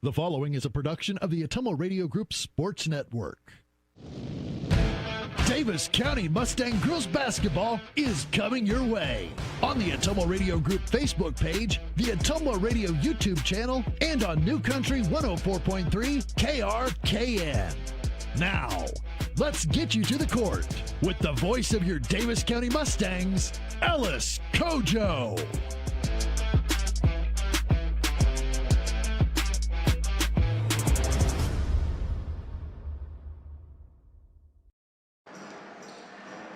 The following is a production of the Ottumwa Radio Group Sports Network. Davis County Mustang Girls Basketball is coming your way on the Ottumwa Radio Group Facebook page, the Ottumwa Radio YouTube channel, and on New Country 104.3 KRKN. Now, let's get you to the court with the voice of your Davis County Mustangs, Ellis Kojo.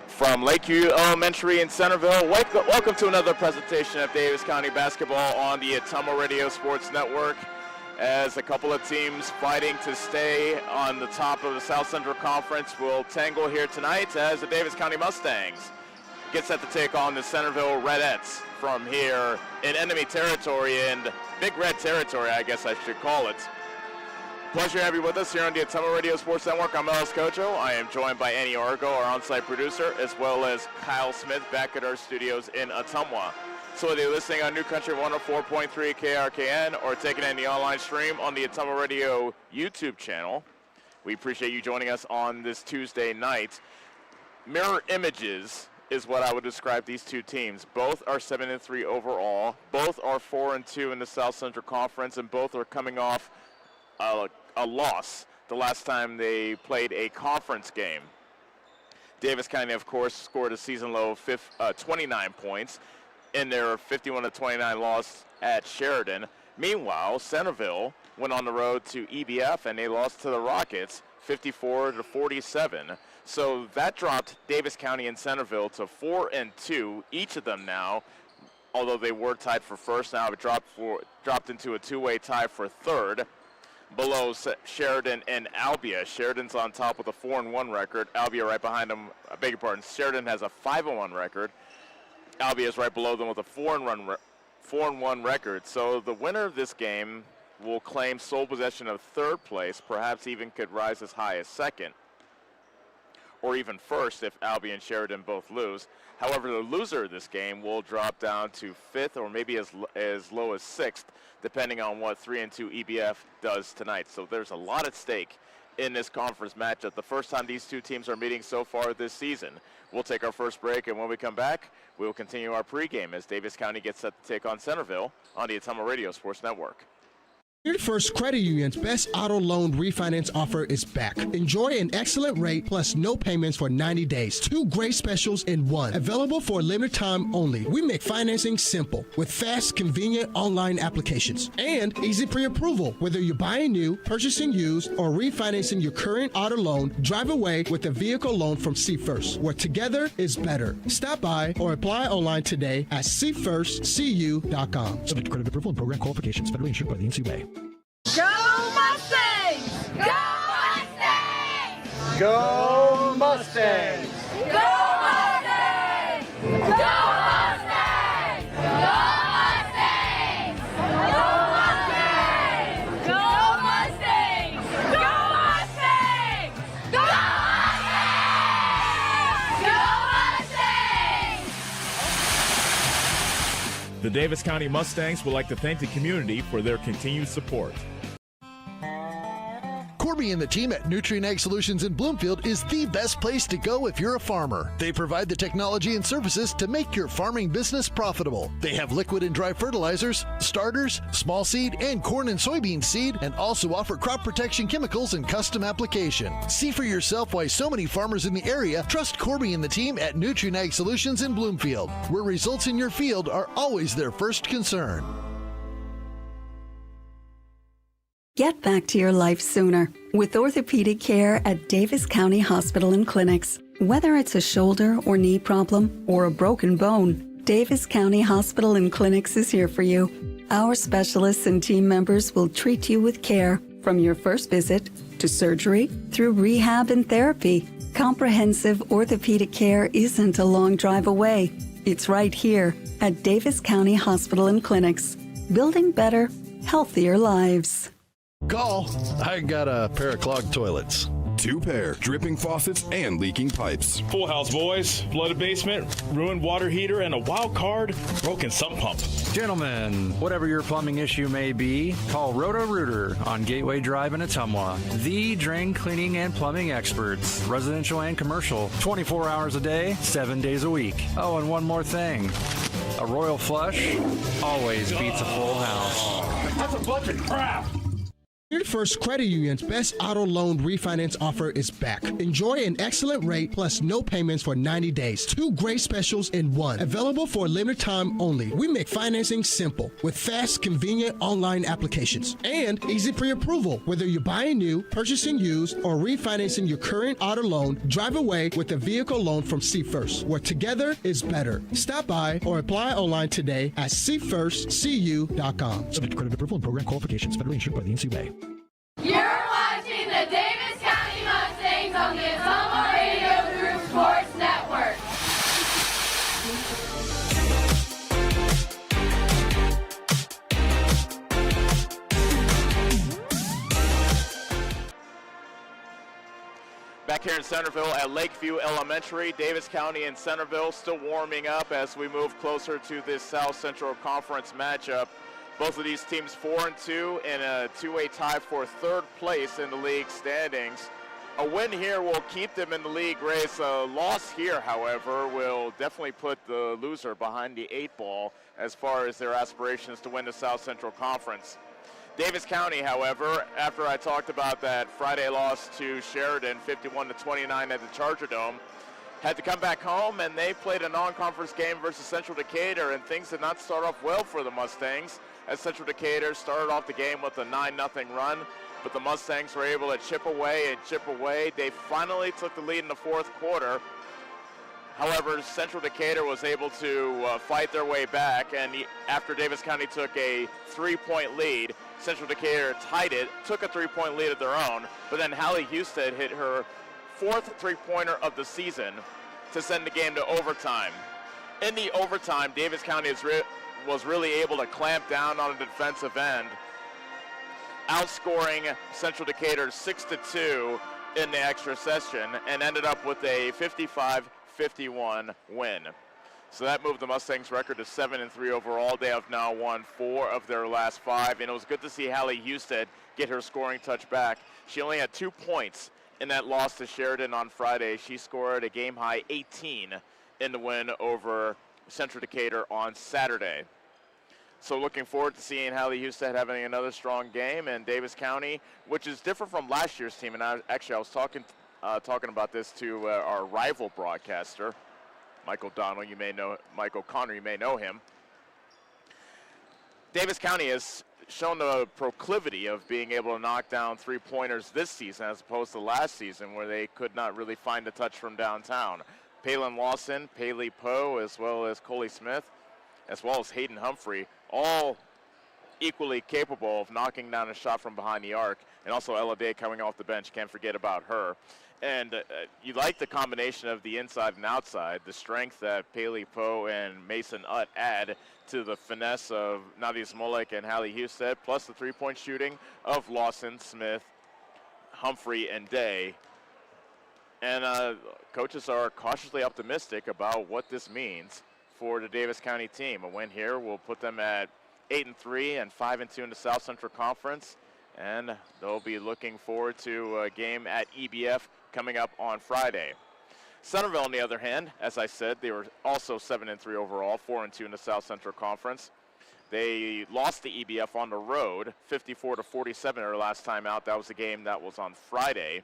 From Lakeview Elementary in Centerville, welcome to another presentation of Davis County Basketball on the Ottumwa Radio Sports Network. As a couple of teams fighting to stay on the top of the South Central Conference will tangle here tonight as the Davis County Mustangs get set to take on the Centerville Redettes from here in enemy territory and Big Red territory, I guess I should call it. Pleasure to have you with us here on the Ottumwa Radio Sports Network. I'm Ellis Kojo. I am joined by Annie Argo, our on-site producer, as well as Kyle Smith back at our studios in Ottumwa. So whether you're listening on New Country 104.3 KRKN or taking in the online stream on the Ottumwa Radio YouTube channel, we appreciate you joining us on this Tuesday night. Mirror images is what I would describe these two teams. Both are 7-3 overall. Both are 4-2 in the South Central Conference, and both are coming off a loss the last time they played a conference game. Davis County, of course, scored a season low of 29 points in their 51-29 loss at Sheridan. Meanwhile, Centerville went on the road to EBF and they lost to the Rockets 54-47. So that dropped Davis County and Centerville to 4-2, each of them now. Although they were tied for first, now it dropped into a two-way tie for third. Below Sheridan and Albia. Sheridan's on top with a 4-1 record. Albia right behind them. I beg your pardon. Sheridan has a 5-1 record. Albia is right below them with a 4-1 record. So the winner of this game will claim sole possession of third place, perhaps even could rise as high as second, or even first if Albia and Sheridan both lose. However, the loser of this game will drop down to fifth or maybe as low as sixth, depending on what 3-2 EBF does tonight. So there's a lot at stake in this conference matchup. The first time these two teams are meeting so far this season. We'll take our first break, and when we come back, we will continue our pregame as Davis County gets set to take on Centerville on the Ottumwa Radio Sports Network. First Credit Union's best auto loan refinance offer is back. Enjoy an excellent rate plus no payments for 90 days. Two great specials in one. Available for a limited time only. We make financing simple with fast, convenient online applications and easy pre-approval. Whether you're buying new, purchasing used, or refinancing your current auto loan, drive away with a vehicle loan from See First, where together is better. Stop by or apply online today at seefirstcu.com. Subject to credit approval and program qualifications. Federally insured by the NCUA. Go Mustangs! Go Mustangs! Go Mustangs! Go Mustangs! Go Mustangs! Go Mustangs! Go Mustangs! Go Mustangs! Go Mustangs! Go Mustangs! The Davis County Mustangs would like to thank the community for their continued support. Corby and the team at Nutrien Ag Solutions in Bloomfield is the best place to go if you're a farmer. They provide the technology and services to make your farming business profitable. They have liquid and dry fertilizers, starters, small seed, and corn and soybean seed, and also offer crop protection chemicals and custom application. See for yourself why so many farmers in the area trust Corby and the team at Nutrien Ag Solutions in Bloomfield, where results in your field are always their first concern. Get back to your life sooner with orthopedic care at Davis County Hospital and Clinics. Whether it's a shoulder or knee problem or a broken bone, Davis County Hospital and Clinics is here for you. Our specialists and team members will treat you with care from your first visit to surgery through rehab and therapy. Comprehensive orthopedic care isn't a long drive away. It's right here at Davis County Hospital and Clinics, building better, healthier lives. Call. I got a pair of clogged toilets. 2-pair, dripping faucets, and leaking pipes. Full house, boys. Flooded basement, ruined water heater, and a wild card, broken sump pump. Gentlemen, whatever your plumbing issue may be, call Roto-Rooter on Gateway Drive in Ottumwa. The drain cleaning and plumbing experts, residential and commercial, 24 hours a day, 7 days a week. Oh, and one more thing. A royal flush always beats a full house. That's a bunch of crap. Your First Credit Union's best auto loan refinance offer is back. Enjoy an excellent rate plus no payments for 90 days. 2 great specials in one. Available for a limited time only. We make financing simple with fast, convenient online applications and easy pre-approval. Whether you're buying new, purchasing used, or refinancing your current auto loan, drive away with a vehicle loan from See First, where together is better. Stop by or apply online today at seefirstcu.com. Subject to credit approval and program qualifications. Federally insured by the NCUA. You're watching the Davis County Mustangs on the Ottumwa Radio Group Sports Network. Back here in Centerville at Lakeview Elementary, Davis County and Centerville still warming up as we move closer to this South Central Conference matchup. Both of these teams 4-2 in a two-way tie for third place in the league standings. A win here will keep them in the league race. A loss here, however, will definitely put the loser behind the 8 ball as far as their aspirations to win the South Central Conference. Davis County, however, after I talked about that Friday loss to Sheridan, 51-29 at the Charger Dome, had to come back home, and they played a non-conference game versus Central Decatur, and things did not start off well for the Mustangs, as Central Decatur started off the game with a 9-0 run, but the Mustangs were able to chip away. They finally took the lead in the fourth quarter. However, Central Decatur was able to fight their way back, and after Davis County took a 3-point lead, Central Decatur tied it, took a 3-point lead of their own, but then Hallie Husted hit her 4th 3-pointer of the season to send the game to overtime. In the overtime, Davis County was really able to clamp down on the defensive end, outscoring Central Decatur 6-2 in the extra session, and ended up with a 55-51 win. So that moved the Mustangs' record to 7-3 overall. They have now won 4 of their last 5, and it was good to see Hallie Husted get her scoring touch back. She only had 2 points in that loss to Sheridan on Friday. She scored a game-high 18 in the win over Central Decatur on Saturday. So looking forward to seeing Hallie Husted having another strong game, and Davis County, which is different from last year's team. And I was talking about this to our rival broadcaster, Michael Connor. You may know him. Davis County has shown the proclivity of being able to knock down 3-pointers this season as opposed to last season, where they could not really find a touch from downtown. Palin Lawson, Paley Poe, as well as Coley Smith, as well as Hayden Humphrey, all equally capable of knocking down a shot from behind the arc. And also Ella Day coming off the bench, can't forget about her. And you like the combination of the inside and outside, the strength that Paley Poe and Mason Utt add to the finesse of Nadia Smolik and Hallie Husted, plus the 3-point shooting of Lawson, Smith, Humphrey, and Day. And coaches are cautiously optimistic about what this means for the Davis County team. A win here will put them at 8-3 and 5-2 in the South Central Conference, and they'll be looking forward to a game at EBF coming up on Friday. Centerville, on the other hand, as I said, they were also 7-3 overall, 4-2 in the South Central Conference. They lost the EBF on the road, 54-47 their last time out. That was a game that was on Friday.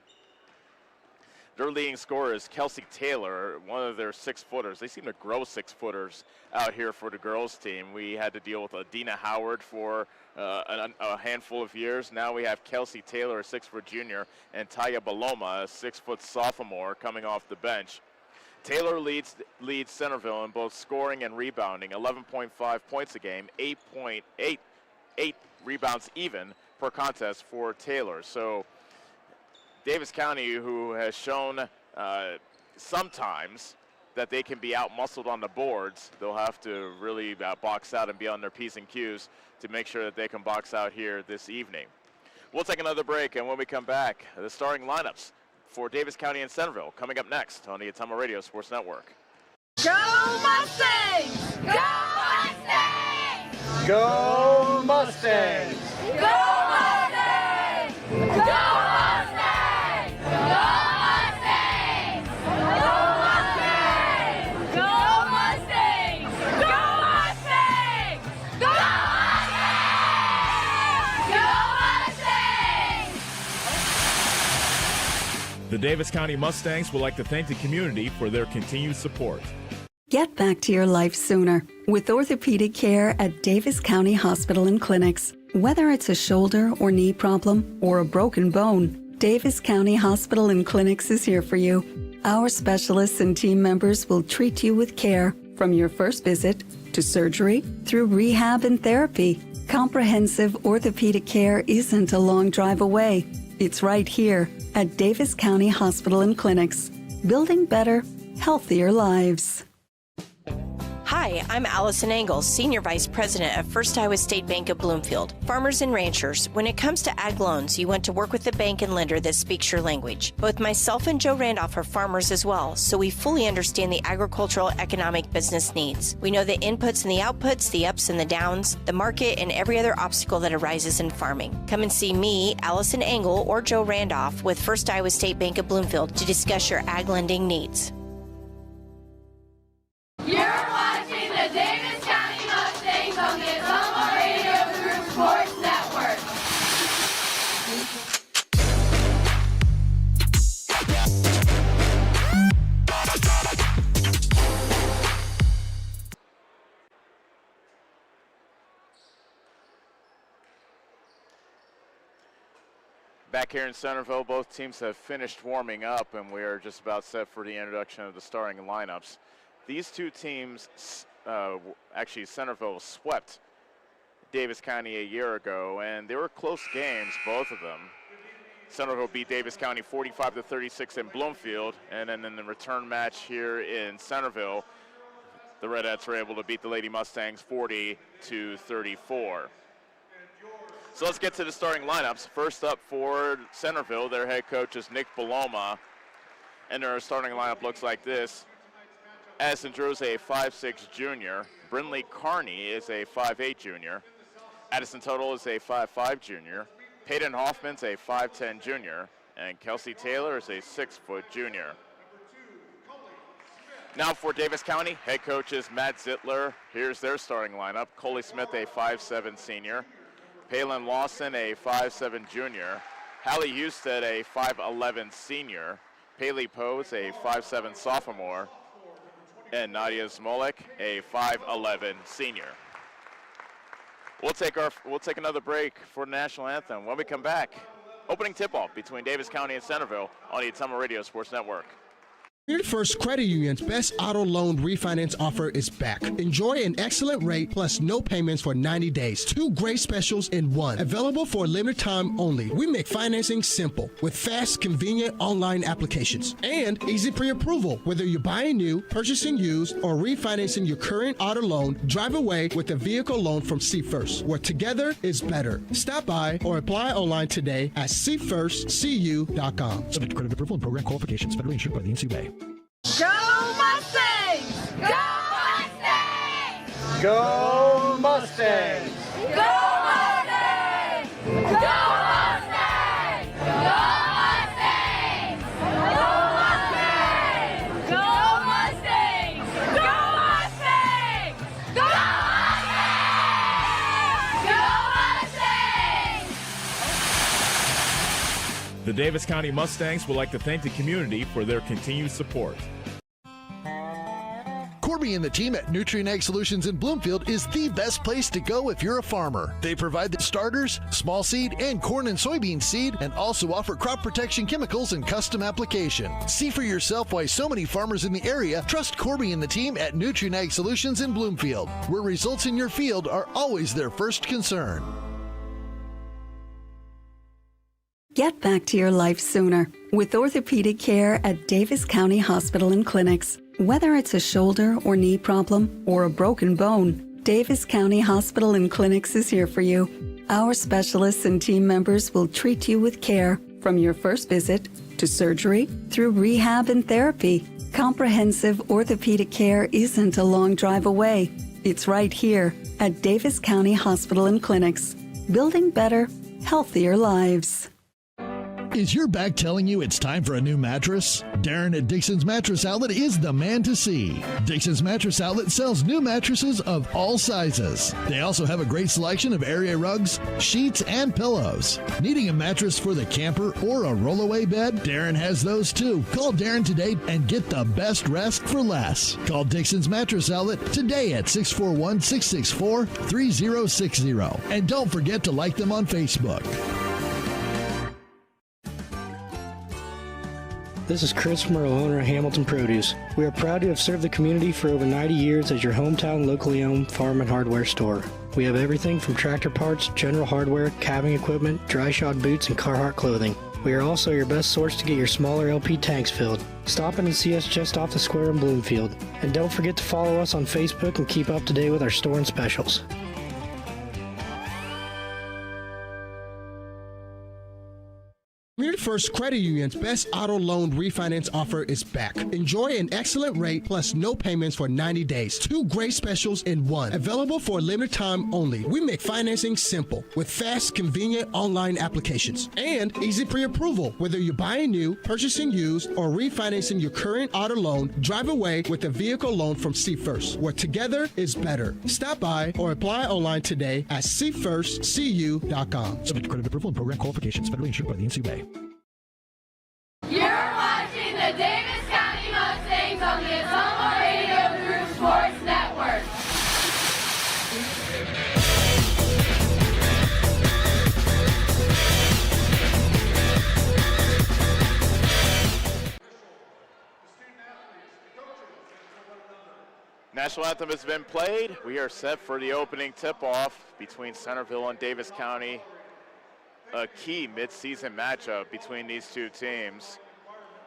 Their leading scorer is Kelsey Taylor, one of their 6-footers. They seem to grow 6-footers out here for the girls team. We had to deal with Adina Howard for a handful of years. Now we have Kelsey Taylor, a 6-foot junior, and Taya Baloma, a 6-foot sophomore, coming off the bench. Taylor leads Centerville in both scoring and rebounding, 11.5 points a game, 8 rebounds even per contest for Taylor. So Davis County, who has shown sometimes that they can be out-muscled on the boards, they'll have to really box out and be on their P's and Q's to make sure that they can box out here this evening. We'll take another break, and when we come back, the starting lineups for Davis County and Centerville coming up next on the Ottumwa Radio Sports Network. Go Mustangs! Go Mustangs! Go Mustangs! Go Mustangs! Go Mustangs! Go Mustangs! Go Mustangs! Go Mustangs! Go Mustangs! Go Mustangs! Go Mustangs! The Davis County Mustangs would like to thank the community for their continued support. Get back to your life sooner with orthopedic care at Davis County Hospital and Clinics. Whether it's a shoulder or knee problem or a broken bone, Davis County Hospital and Clinics is here for you. Our specialists and team members will treat you with care from your first visit to surgery through rehab and therapy. Comprehensive orthopedic care isn't a long drive away. It's right here at Davis County Hospital and Clinics, building better, healthier lives. Hi, I'm Allison Engel, Senior Vice President at First Iowa State Bank of Bloomfield. Farmers and ranchers, when it comes to ag loans, you want to work with a bank and lender that speaks your language. Both myself and Joe Randolph are farmers as well, so we fully understand the agricultural economic business needs. We know the inputs and the outputs, the ups and the downs, the market, and every other obstacle that arises in farming. Come and see me, Allison Engel, or Joe Randolph with First Iowa State Bank of Bloomfield to discuss your ag lending needs. You're watching the Davis County Mustangs on the Ottumwa Radio Group Sports Network. Back here in Centerville, both teams have finished warming up, and we are just about set for the introduction of the starting lineups. These two teams, actually Centerville swept Davis County a year ago, and they were close games, both of them. Centerville beat Davis County 45-36 in Bloomfield, and then in the return match here in Centerville, the Redettes were able to beat the Lady Mustangs 40-34. So let's get to the starting lineups. First up for Centerville, their head coach is Nick Paloma, and their starting lineup looks like this. Addison Drew's a 5'6 junior. Brindley Carney is a 5'8 junior. Addison Total is a 5'5 junior. Peyton Hoffman's a 5'10 junior. And Kelsey Taylor is a 6-foot junior. Now for Davis County, head coach is Matt Zittler. Here's their starting lineup. Coley Smith, a 5'7 senior. Palin Lawson, a 5'7 junior. Hallie Husted, a 5'11 senior. Paley Pose, a 5'7 sophomore. And Nadia Smolek, a 5'11 senior. We'll take another break for the national anthem. When we come back, opening tip-off between Davis County and Centerville on the Ottumwa Radio Sports Network. Community First Credit Union's best auto loan refinance offer is back. Enjoy an excellent rate plus no payments for 90 days. 2 great specials in one. Available for a limited time only. We make financing simple with fast, convenient online applications and easy pre-approval. Whether you're buying new, purchasing used, or refinancing your current auto loan, drive away with a vehicle loan from See First, where together is better. Stop by or apply online today at seefirstcu.com. Subject to credit approval and program qualifications. Federally insured by the NCUA. Go Mustangs! Go Mustangs! Go Mustangs! Go Mustangs! Go Mustangs! Go Mustangs! Go Mustangs! Go Mustangs! Go Mustangs! Go Mustangs! The Davis County Mustangs would like to thank the community for their continued support. Corby and the team at Nutrient Ag Solutions in Bloomfield is the best place to go if you're a farmer. They provide the starters, small seed, and corn and soybean seed, and also offer crop protection chemicals and custom application. See for yourself why so many farmers in the area trust Corby and the team at Nutrient Ag Solutions in Bloomfield, where results in your field are always their first concern. Get back to your life sooner with orthopedic care at Davis County Hospital and Clinics. Whether it's a shoulder or knee problem or a broken bone, Davis County Hospital and Clinics is here for you. Our specialists and team members will treat you with care from your first visit to surgery through rehab and therapy. Comprehensive orthopedic care isn't a long drive away. It's right here at Davis County Hospital and Clinics, building better, healthier lives. Is your back telling you it's time for a new mattress? Darren at Dixon's Mattress Outlet is the man to see. Dixon's Mattress Outlet sells new mattresses of all sizes. They also have a great selection of area rugs, sheets, and pillows. Needing a mattress for the camper or a rollaway bed? Darren has those too. Call Darren today and get the best rest for less. Call Dixon's Mattress Outlet today at 641-664-3060. And don't forget to like them on Facebook. This is Chris Merle, owner of Hamilton Produce. We are proud to have served the community for over 90 years as your hometown locally owned farm and hardware store. We have everything from tractor parts, general hardware, calving equipment, dry shod boots, and Carhartt clothing. We are also your best source to get your smaller LP tanks filled. Stop in and see us just off the square in Bloomfield. And don't forget to follow us on Facebook and keep up to date with our store and specials. Community First Credit Union's best auto loan refinance offer is back. Enjoy an excellent rate plus no payments for 90 days. 2 great specials in one. Available for a limited time only. We make financing simple with fast, convenient online applications and easy pre-approval. Whether you're buying new, purchasing used, or refinancing your current auto loan, drive away with a vehicle loan from See First, where together is better. Stop by or apply online today at seefirstcu.com. Subject to credit approval and program qualifications. Federally insured by the NCUA. You're watching the Davis County Mustangs on the Ottumwa Radio Group Sports Network. National anthem has been played. We are set for the opening tip-off between Centerville and Davis County. A key mid-season matchup between these two teams.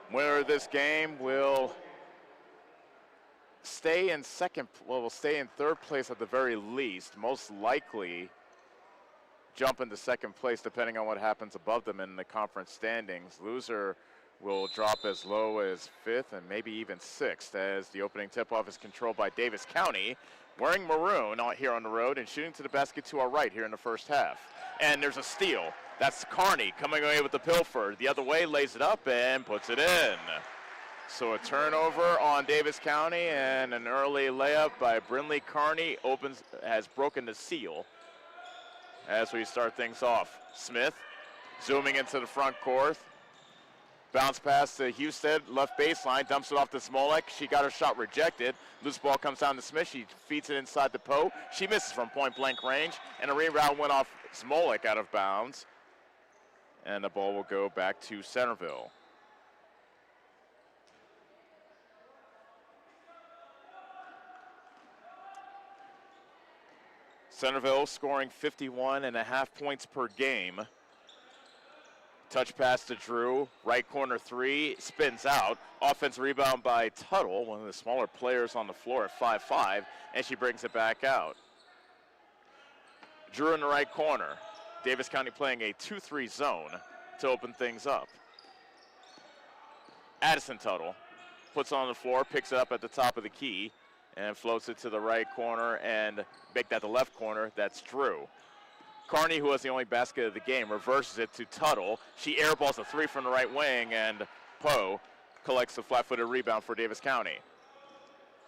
Winner of this game will stay in third place at the very least. Most likely jump into second place depending on what happens above them in the conference standings. Loser will drop as low as 5th and maybe even 6th, as the opening tip-off is controlled by Davis County, wearing maroon out here on the road and shooting to the basket to our right here in the first half. And there's a steal. That's Carney coming away with the pilfer. The other way, lays it up and puts it in. So a turnover on Davis County and an early layup by Brinley Carney has broken the seal as we start things off. Smith zooming into the front court. Bounce pass to Husted, left baseline, dumps it off to Smolek. She got her shot rejected. Loose ball comes down to Smith. She feeds it inside the post. She misses from point-blank range, and a rebound went off Smolek out of bounds. And the ball will go back to Centerville. Centerville scoring 51.5 points per game. Touch pass to Drew, right corner 3, spins out. Offensive rebound by Tuttle, one of the smaller players on the floor at 5'5", and she brings it back out. Drew in the right corner. Davis County playing a 2-3 zone to open things up. Addison Tuttle puts it on the floor, picks it up at the top of the key, and floats it to the right corner and make that the left corner. That's Drew. Carney, who has the only basket of the game, reverses it to Tuttle. She airballs a 3 from the right wing, and Poe collects a flat-footed rebound for Davis County.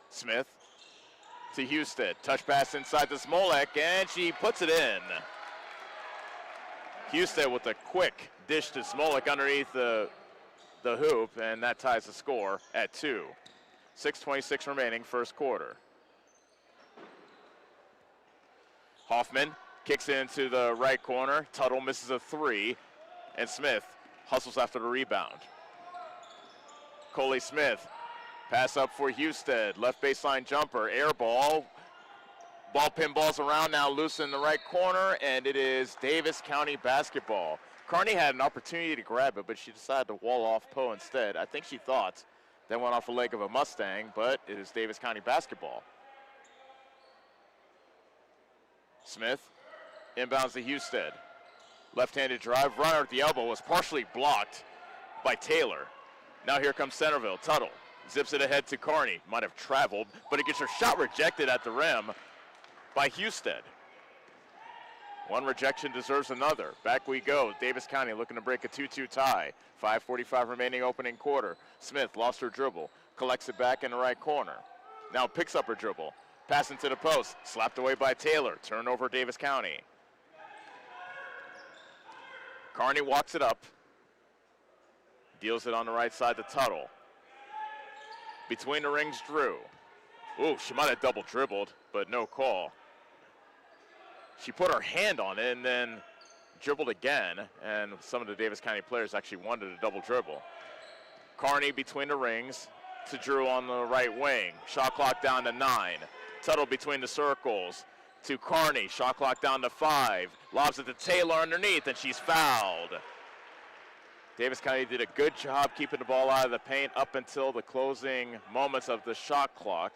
Smith to Husted. Touch pass inside to Smolek, and she puts it in. Husted with a quick dish to Smolek underneath the hoop, and that ties the score at 2. 6:26 remaining, first quarter. Hoffman kicks it into the right corner. Tuttle misses a 3, and Smith hustles after the rebound. Coley Smith, pass up for Husted. Left baseline jumper, air ball. Ball pinballs around, now loose in the right corner, and it is Davis County basketball. Carney had an opportunity to grab it, but she decided to wall off Poe instead. I think she thought that went off the leg of a Mustang, but it is Davis County basketball. Smith inbounds to Husted. Left-handed drive, runner at the elbow was partially blocked by Taylor. Now here comes Centerville. Tuttle zips it ahead to Carney. Might have traveled, but it gets her shot rejected at the rim by Husted. One rejection deserves another. Back we go. Davis County looking to break a 2-2 tie. 5:45 remaining opening quarter. Smith lost her dribble. Collects it back in the right corner. Now picks up her dribble. Pass into the post. Slapped away by Taylor. Turnover Davis County. Carney walks it up. Deals it on the right side to Tuttle. Between the rings, Drew. Ooh, she might have double dribbled, but no call. She put her hand on it and then dribbled again, and some of the Davis County players actually wanted a double dribble. Carney between the rings to Drew on the right wing. Shot clock down to 9. Tuttle between the circles to Carney. Shot clock down to 5. Lobs it to Taylor underneath, and she's fouled. Davis County did a good job keeping the ball out of the paint up until the closing moments of the shot clock.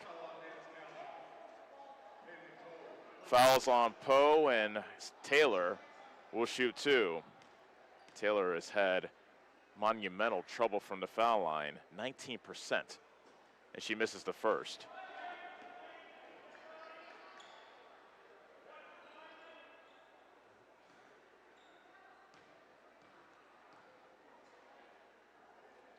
Fouls on Poe, and Taylor will shoot 2. Taylor has had monumental trouble from the foul line, 19%, and she misses the first.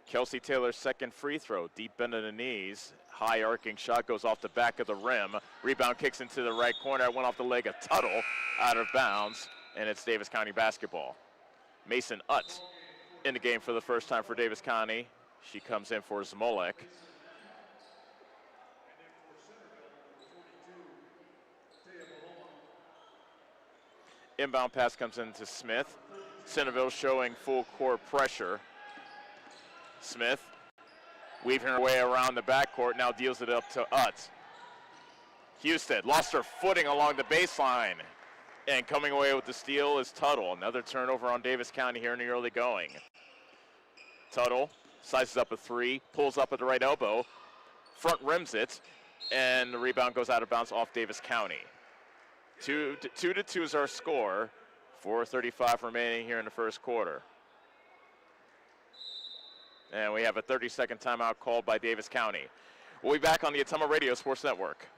Kelsey Taylor's second free throw, deep bend of the knees, high arcing shot goes off the back of the rim. Rebound kicks into the right corner, it went off the leg of Tuttle, out of bounds, and it's Davis County basketball. Mason Utt in the game for the first time for Davis County. She comes in for Zmolek. Inbound pass comes into Smith. Centerville showing full court pressure. Smith weaving her way around the backcourt, now deals it up to Utz. Husted lost her footing along the baseline, and coming away with the steal is Tuttle. Another turnover on Davis County here in the early going. Tuttle sizes up a 3, pulls up at the right elbow, front rims it, and the rebound goes out of bounds off Davis County. 2-2 is our score. 4:35 remaining here in the first quarter. And we have a 30-second timeout called by Davis County. We'll be back on the Ottumwa Radio Sports Network.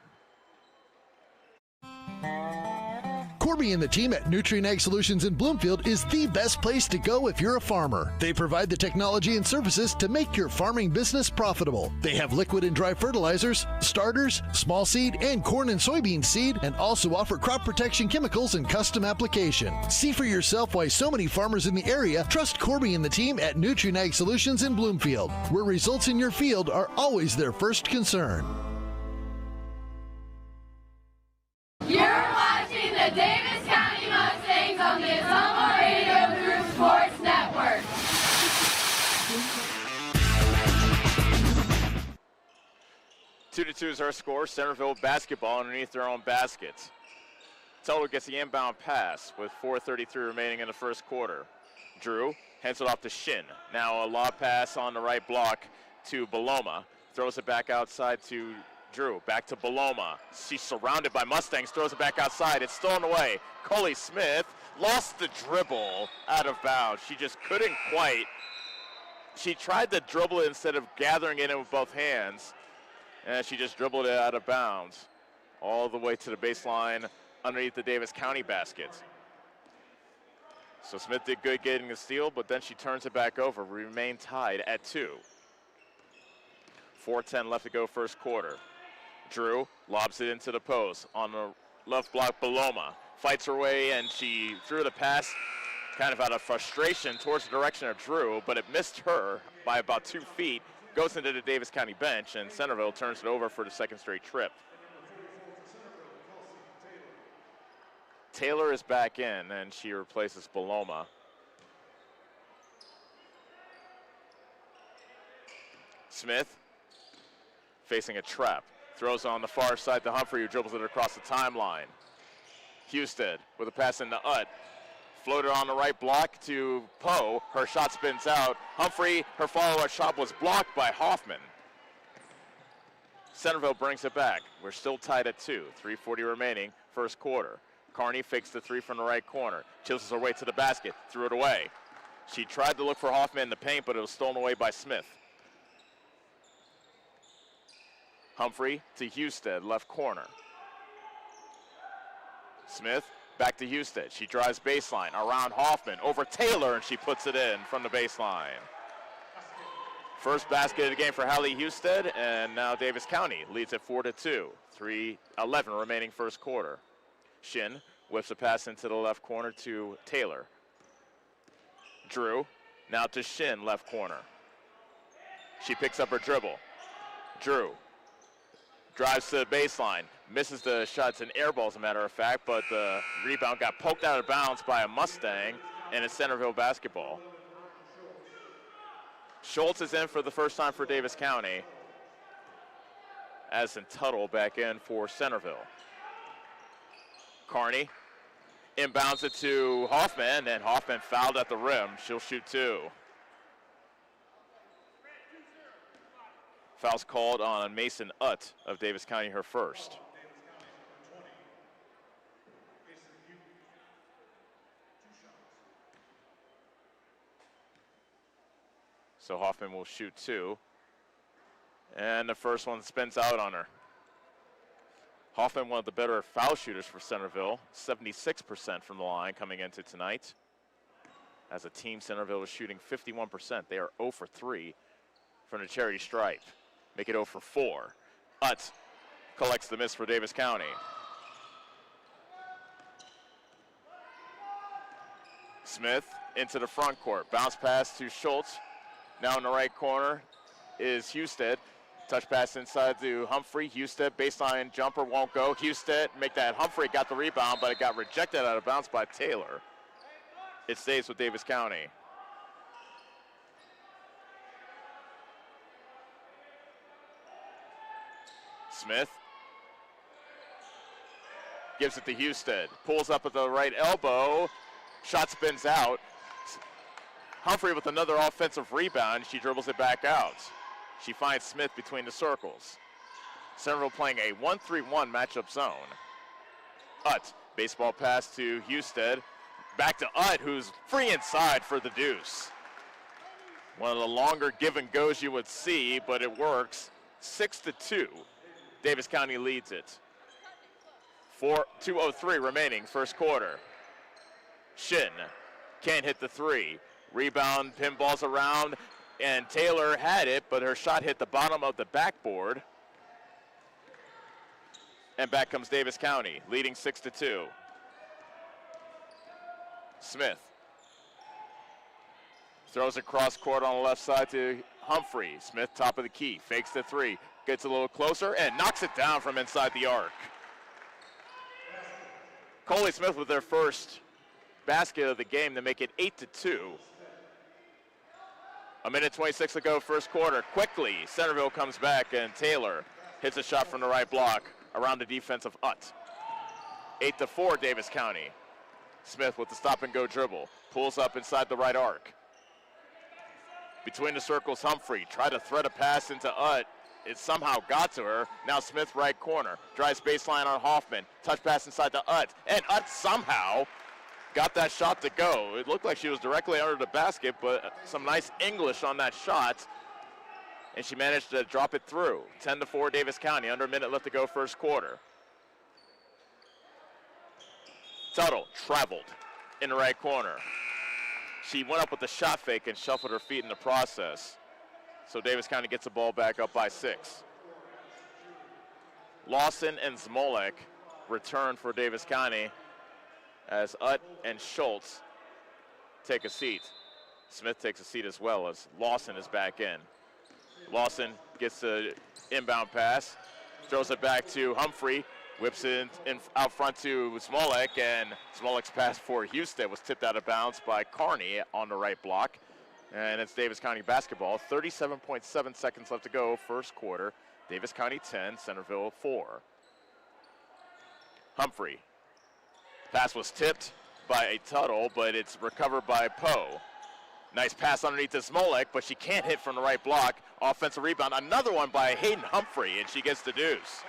Corby and the team at Nutrien Ag Solutions in Bloomfield is the best place to go if you're a farmer. They provide the technology and services to make your farming business profitable. They have liquid and dry fertilizers, starters, small seed, and corn and soybean seed, and also offer crop protection chemicals and custom application. See for yourself why so many farmers in the area trust Corby and the team at Nutrien Ag Solutions in Bloomfield, where results in your field are always their first concern. You're watching the Davis County Mustangs on the Ottumwa Radio Group Sports Network. Two to 2 is our score. Centerville basketball underneath their own baskets. Tuttle gets the inbound pass with 4:33 remaining in the first quarter. Drew hands it off to Shin. Now a lob pass on the right block to Beloma. Throws it back outside to Drew. Back to Beloma. She's surrounded by Mustangs. Throws it back outside. It's stolen away. Coley Smith lost the dribble out of bounds. She just couldn't quite. She tried to dribble it instead of gathering it in with both hands. And she just dribbled it out of bounds all the way to the baseline underneath the Davis County baskets. So Smith did good getting the steal, but then she turns it back over. We remain tied at 2. 4:10 left to go first quarter. Drew lobs it into the post. On the left block, Beloma fights her way, and she threw the pass kind of out of frustration towards the direction of Drew, but it missed her by about 2 feet. Goes into the Davis County bench, and Centerville turns it over for the second straight trip. Taylor is back in, and she replaces Beloma. Smith facing a trap. Throws on the far side to Humphrey, who dribbles it across the timeline. Husted with a pass into Utt. Floater on the right block to Poe. Her shot spins out. Humphrey, her follow-up shot was blocked by Hoffman. Centerville brings it back. We're still tied at 2. 3:40 remaining, first quarter. Carney fakes the 3 from the right corner. Chisels her way to the basket, threw it away. She tried to look for Hoffman in the paint, but it was stolen away by Smith. Humphrey to Husted, left corner. Smith back to Husted. She drives baseline around Hoffman, over Taylor, and she puts it in from the baseline. First basket of the game for Hallie Husted, and now Davis County leads at 4-2. 3:11 remaining first quarter. Shin whips a pass into the left corner to Taylor. Drew, now to Shin, left corner. She picks up her dribble. Drew drives to the baseline, misses the shot. It's an air ball, as a matter of fact, but the rebound got poked out of bounds by a Mustang, and it's Centerville basketball. Schultz is in for the first time for Davis County. Addison Tuttle back in for Centerville. Carney inbounds it to Hoffman, and Hoffman fouled at the rim. She'll shoot two. Foul's called on Mason Utt of Davis County, her first. So Hoffman will shoot two. And the first one spins out on her. Hoffman, one of the better foul shooters for Centerville, 76% from the line coming into tonight. As a team, Centerville is shooting 51%. They are 0 for 3 from the charity stripe. Make it 0 for 4. Utz collects the miss for Davis County. Smith into the front court. Bounce pass to Schultz. Now in the right corner is Husted. Touch pass inside to Humphrey. Husted, baseline jumper won't go. Husted, make that. Humphrey got the rebound, but it got rejected out of bounds by Taylor. It stays with Davis County. Smith gives it to Husted. Pulls up at the right elbow. Shot spins out. Humphrey with another offensive rebound. She dribbles it back out. She finds Smith between the circles. Centerville playing a 1-3-1 matchup zone. Utt, baseball pass to Husted. Back to Utt, who's free inside for the deuce. One of the longer give and goes you would see, but it works. 6-2. Davis County leads it. 2:03 remaining first quarter. Shin can't hit the three. Rebound, pinballs around, and Taylor had it, but her shot hit the bottom of the backboard. And back comes Davis County, leading 6-2. Smith throws it cross court on the left side to Humphrey. Smith, top of the key, fakes the three, gets a little closer, and knocks it down from inside the arc. Coley Smith with their first basket of the game to make it 8-2. A minute 26 to go, first quarter. Quickly, Centerville comes back, and Taylor hits a shot from the right block around the defense of Utt. 8-4, Davis County. Smith with the stop-and-go dribble. Pulls up inside the right arc. Between the circles, Humphrey tried to thread a pass into Utt. It somehow got to her. Now Smith right corner. Drives baseline on Hoffman. Touch pass inside to Utt. And Utt somehow got that shot to go. It looked like she was directly under the basket, but some nice English on that shot. And she managed to drop it through. 10-4 Davis County, under a minute left to go first quarter. Tuttle traveled in the right corner. She went up with the shot fake and shuffled her feet in the process. So Davis County gets the ball back up by 6. Lawson and Smolek return for Davis County as Utt and Schultz take a seat. Smith takes a seat as well as Lawson is back in. Lawson gets the inbound pass, throws it back to Humphrey, whips it in out front to Smolek, and Smolek's pass for Houston was tipped out of bounds by Carney on the right block. And it's Davis County basketball. 37.7 seconds left to go, first quarter. Davis County 10, Centerville 4. Humphrey. Pass was tipped by a Tuttle, but it's recovered by Poe. Nice pass underneath to Smolek, but she can't hit from the right block. Offensive rebound, another one by Hayden Humphrey, and she gets the deuce.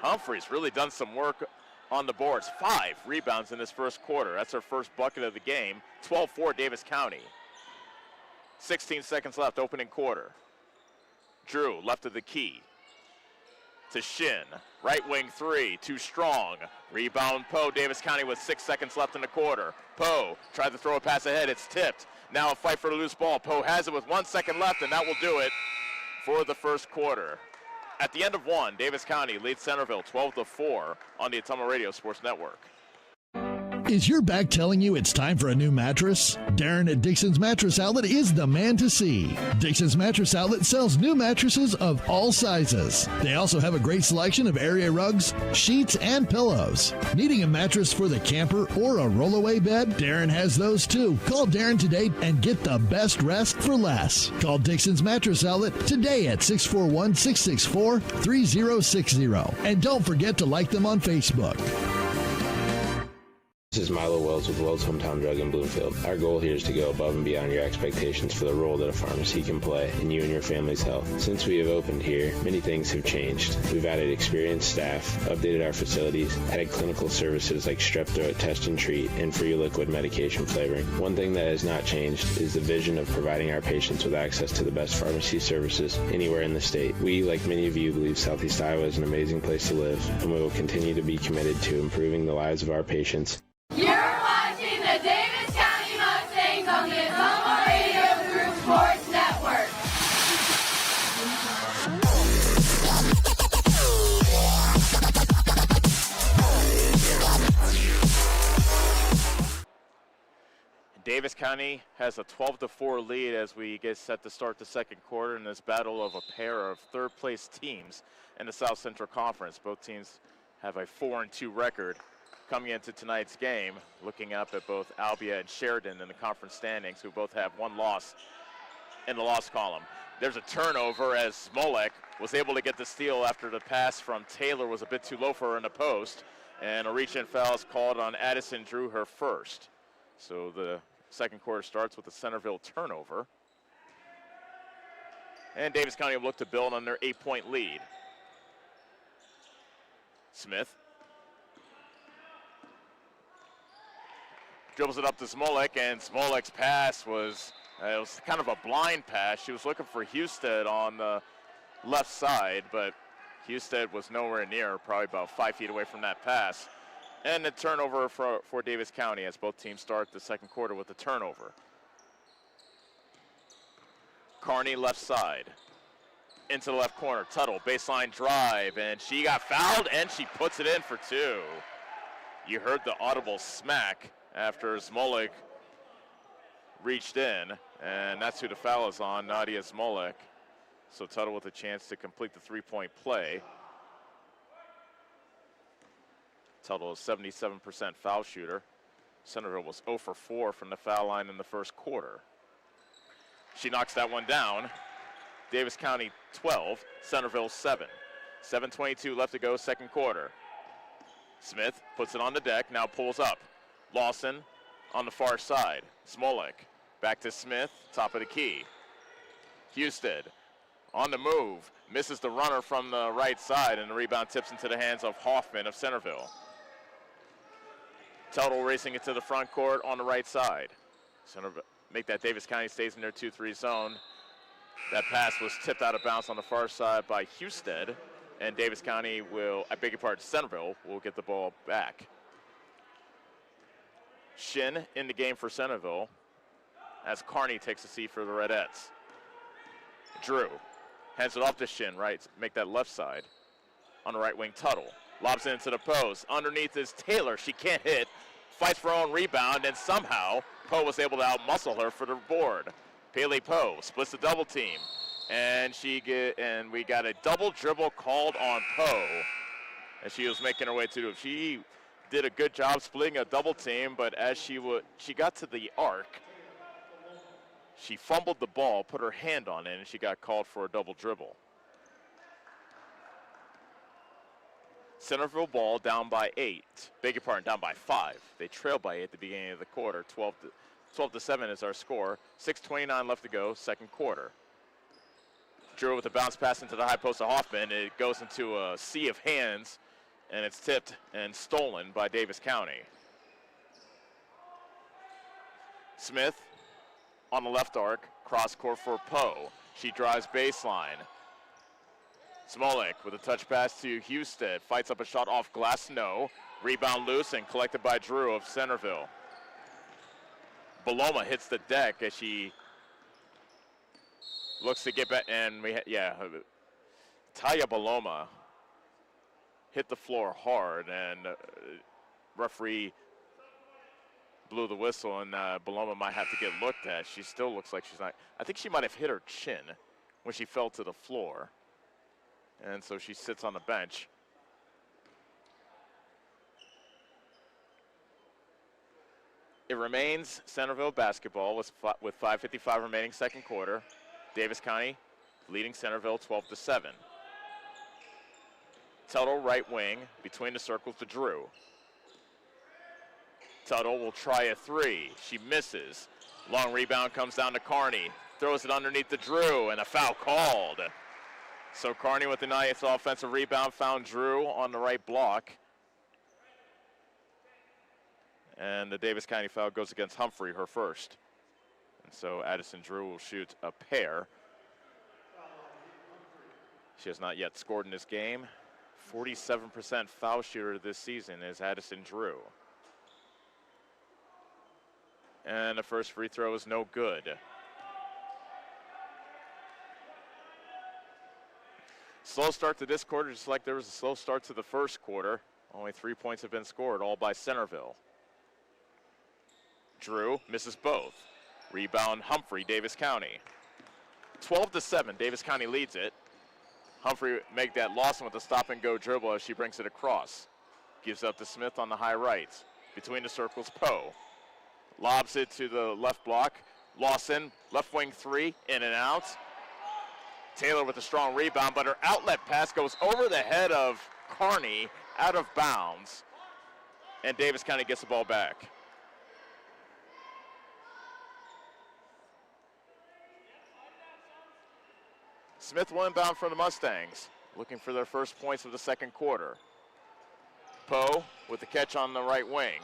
Humphrey's really done some work on the boards. 5 rebounds in this first quarter. That's her first bucket of the game. 12-4 Davis County. 16 seconds left, opening quarter. Drew, left of the key. To Shin. Right wing 3, too strong. Rebound Poe. Davis County with 6 seconds left in the quarter. Poe tried to throw a pass ahead. It's tipped. Now a fight for the loose ball. Poe has it with 1 second left, and that will do it for the first quarter. At the end of 1, Davis County leads Centerville 12-4 on the Ottumwa Radio Sports Network. Is your back telling you it's time for a new mattress? Darren at Dixon's Mattress Outlet is the man to see. Dixon's Mattress Outlet sells new mattresses of all sizes. They also have a great selection of area rugs, sheets, and pillows. Needing a mattress for the camper or a rollaway bed? Darren has those too. Call Darren today and get the best rest for less. Call Dixon's Mattress Outlet today at 641-664-3060. And don't forget to like them on Facebook. This is Milo Wells with Wells Hometown Drug in Bloomfield. Our goal here is to go above and beyond your expectations for the role that a pharmacy can play in you and your family's health. Since we have opened here, many things have changed. We've added experienced staff, updated our facilities, added clinical services like strep throat test and treat, and free liquid medication flavoring. One thing that has not changed is the vision of providing our patients with access to the best pharmacy services anywhere in the state. We, like many of you, believe Southeast Iowa is an amazing place to live, and we will continue to be committed to improving the lives of our patients. You're watching the Davis County Mustangs on the Ottumwa Radio Group Sports Network. Davis County has a 12-4 lead as we get set to start the second quarter in this battle of a pair of third-place teams in the South Central Conference. Both teams have a 4-2 record. Coming into tonight's game, looking up at both Albia and Sheridan in the conference standings, who both have 1 loss in the loss column. There's a turnover as Smolek was able to get the steal after the pass from Taylor was a bit too low for her in the post, and a reach-in foul is called on Addison Drew, her first. So the second quarter starts with a Centerville turnover. And Davis County will look to build on their 8-point lead. Smith dribbles it up to Smolek, and Smolek's pass was, it was kind of a blind pass. She was looking for Husted on the left side, but Husted was nowhere near, probably about 5 feet away from that pass. And the turnover for Davis County as both teams start the second quarter with a turnover. Carney left side, into the left corner, Tuttle, baseline drive, and she got fouled, and she puts it in for 2. You heard the audible smack after Smolek reached in, and that's who the foul is on, Nadia Smolek. So Tuttle with a chance to complete the 3-point play. Tuttle is 77% foul shooter. Centerville was 0 for 4 from the foul line in the first quarter. She knocks that one down. Davis County 12, Centerville 7. 7:22 left to go, second quarter. Smith puts it on the deck, now pulls up. Lawson on the far side. Smolek back to Smith, top of the key. Husted on the move, misses the runner from the right side, and the rebound tips into the hands of Hoffman of Centerville. Tuttle racing it to the front court on the right side. Centerville make that Davis County stays in their 2-3 zone. That pass was tipped out of bounds on the far side by Husted, and Davis County will, I beg your pardon, Centerville will get the ball back. Shin in the game for Centerville as Carney takes a seat for the Redettes. Drew hands it off to Shin, right, make that left side. On the right wing, Tuttle lobs it into the post. Underneath is Taylor. She can't hit. Fights for her own rebound, and somehow Poe was able to outmuscle her for the board. Paley Poe splits the double team, and we got a double dribble called on Poe as she was making her way to. She did a good job splitting a double team, but as she got to the arc, she fumbled the ball, put her hand on it, and she got called for a double dribble. Centerville ball down by 8. Beg your pardon, down by 5. They trailed by 8 at the beginning of the quarter. 12-7 is our score. 6:29 left to go, second quarter. Drew with a bounce pass into the high post of Hoffman. It goes into a sea of hands and it's tipped and stolen by Davis County. Smith on the left arc, cross court for Poe. She drives baseline. Smolik with a touch pass to Husted, fights up a shot off glass, no. Rebound loose and collected by Drew of Centerville. Baloma hits the deck as she looks to get back, and Taya Baloma hit the floor hard, and referee blew the whistle, and Baloma might have to get looked at. She still looks like she's not. I think she might have hit her chin when she fell to the floor, and so she sits on the bench. It remains Centerville basketball with 5:55 remaining second quarter. Davis County leading Centerville 12-7. Tuttle right wing between the circles to Drew. Tuttle will try a three. She misses. Long rebound comes down to Carney. Throws it underneath to Drew, and a foul called. So Carney with the nice offensive rebound found Drew on the right block. And the Davis County foul goes against Humphrey, her first. And so Addison Drew will shoot a pair. She has not yet scored in this game. 47% foul shooter this season is Addison Drew. And the first free throw is no good. Slow start to this quarter, just like there was a slow start to the first quarter. Only 3 points have been scored, all by Centerville. Drew misses both. Rebound Humphrey, Davis County. 12-7, Davis County leads it. Humphrey make that Lawson with a stop and go dribble as she brings it across. Gives up to Smith on the high right. Between the circles, Poe. Lobs it to the left block. Lawson, left wing three, in and out. Taylor with a strong rebound, but her outlet pass goes over the head of Carney, out of bounds. And Davis County gets the ball back. Smith will inbound from the Mustangs, looking for their first points of the second quarter. Poe with the catch on the right wing.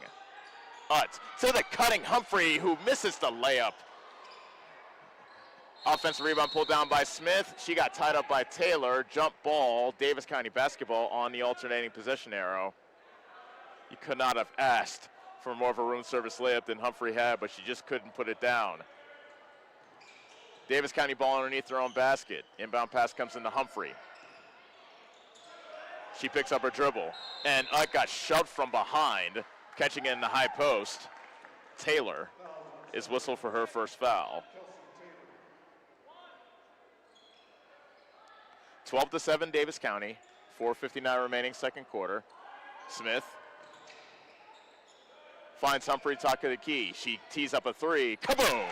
Utz to the cutting Humphrey, who misses the layup. Offensive rebound pulled down by Smith. She got tied up by Taylor. Jump ball, Davis County basketball on the alternating possession arrow. You could not have asked for more of a room service layup than Humphrey had, but she just couldn't put it down. Davis County ball underneath their own basket. Inbound pass comes into Humphrey. She picks up her dribble, and Utt got shoved from behind, catching it in the high post. Taylor is whistled for her first foul. 12-7 Davis County, 4:59 remaining second quarter. Smith finds Humphrey, top of the key. She tees up a three, kaboom!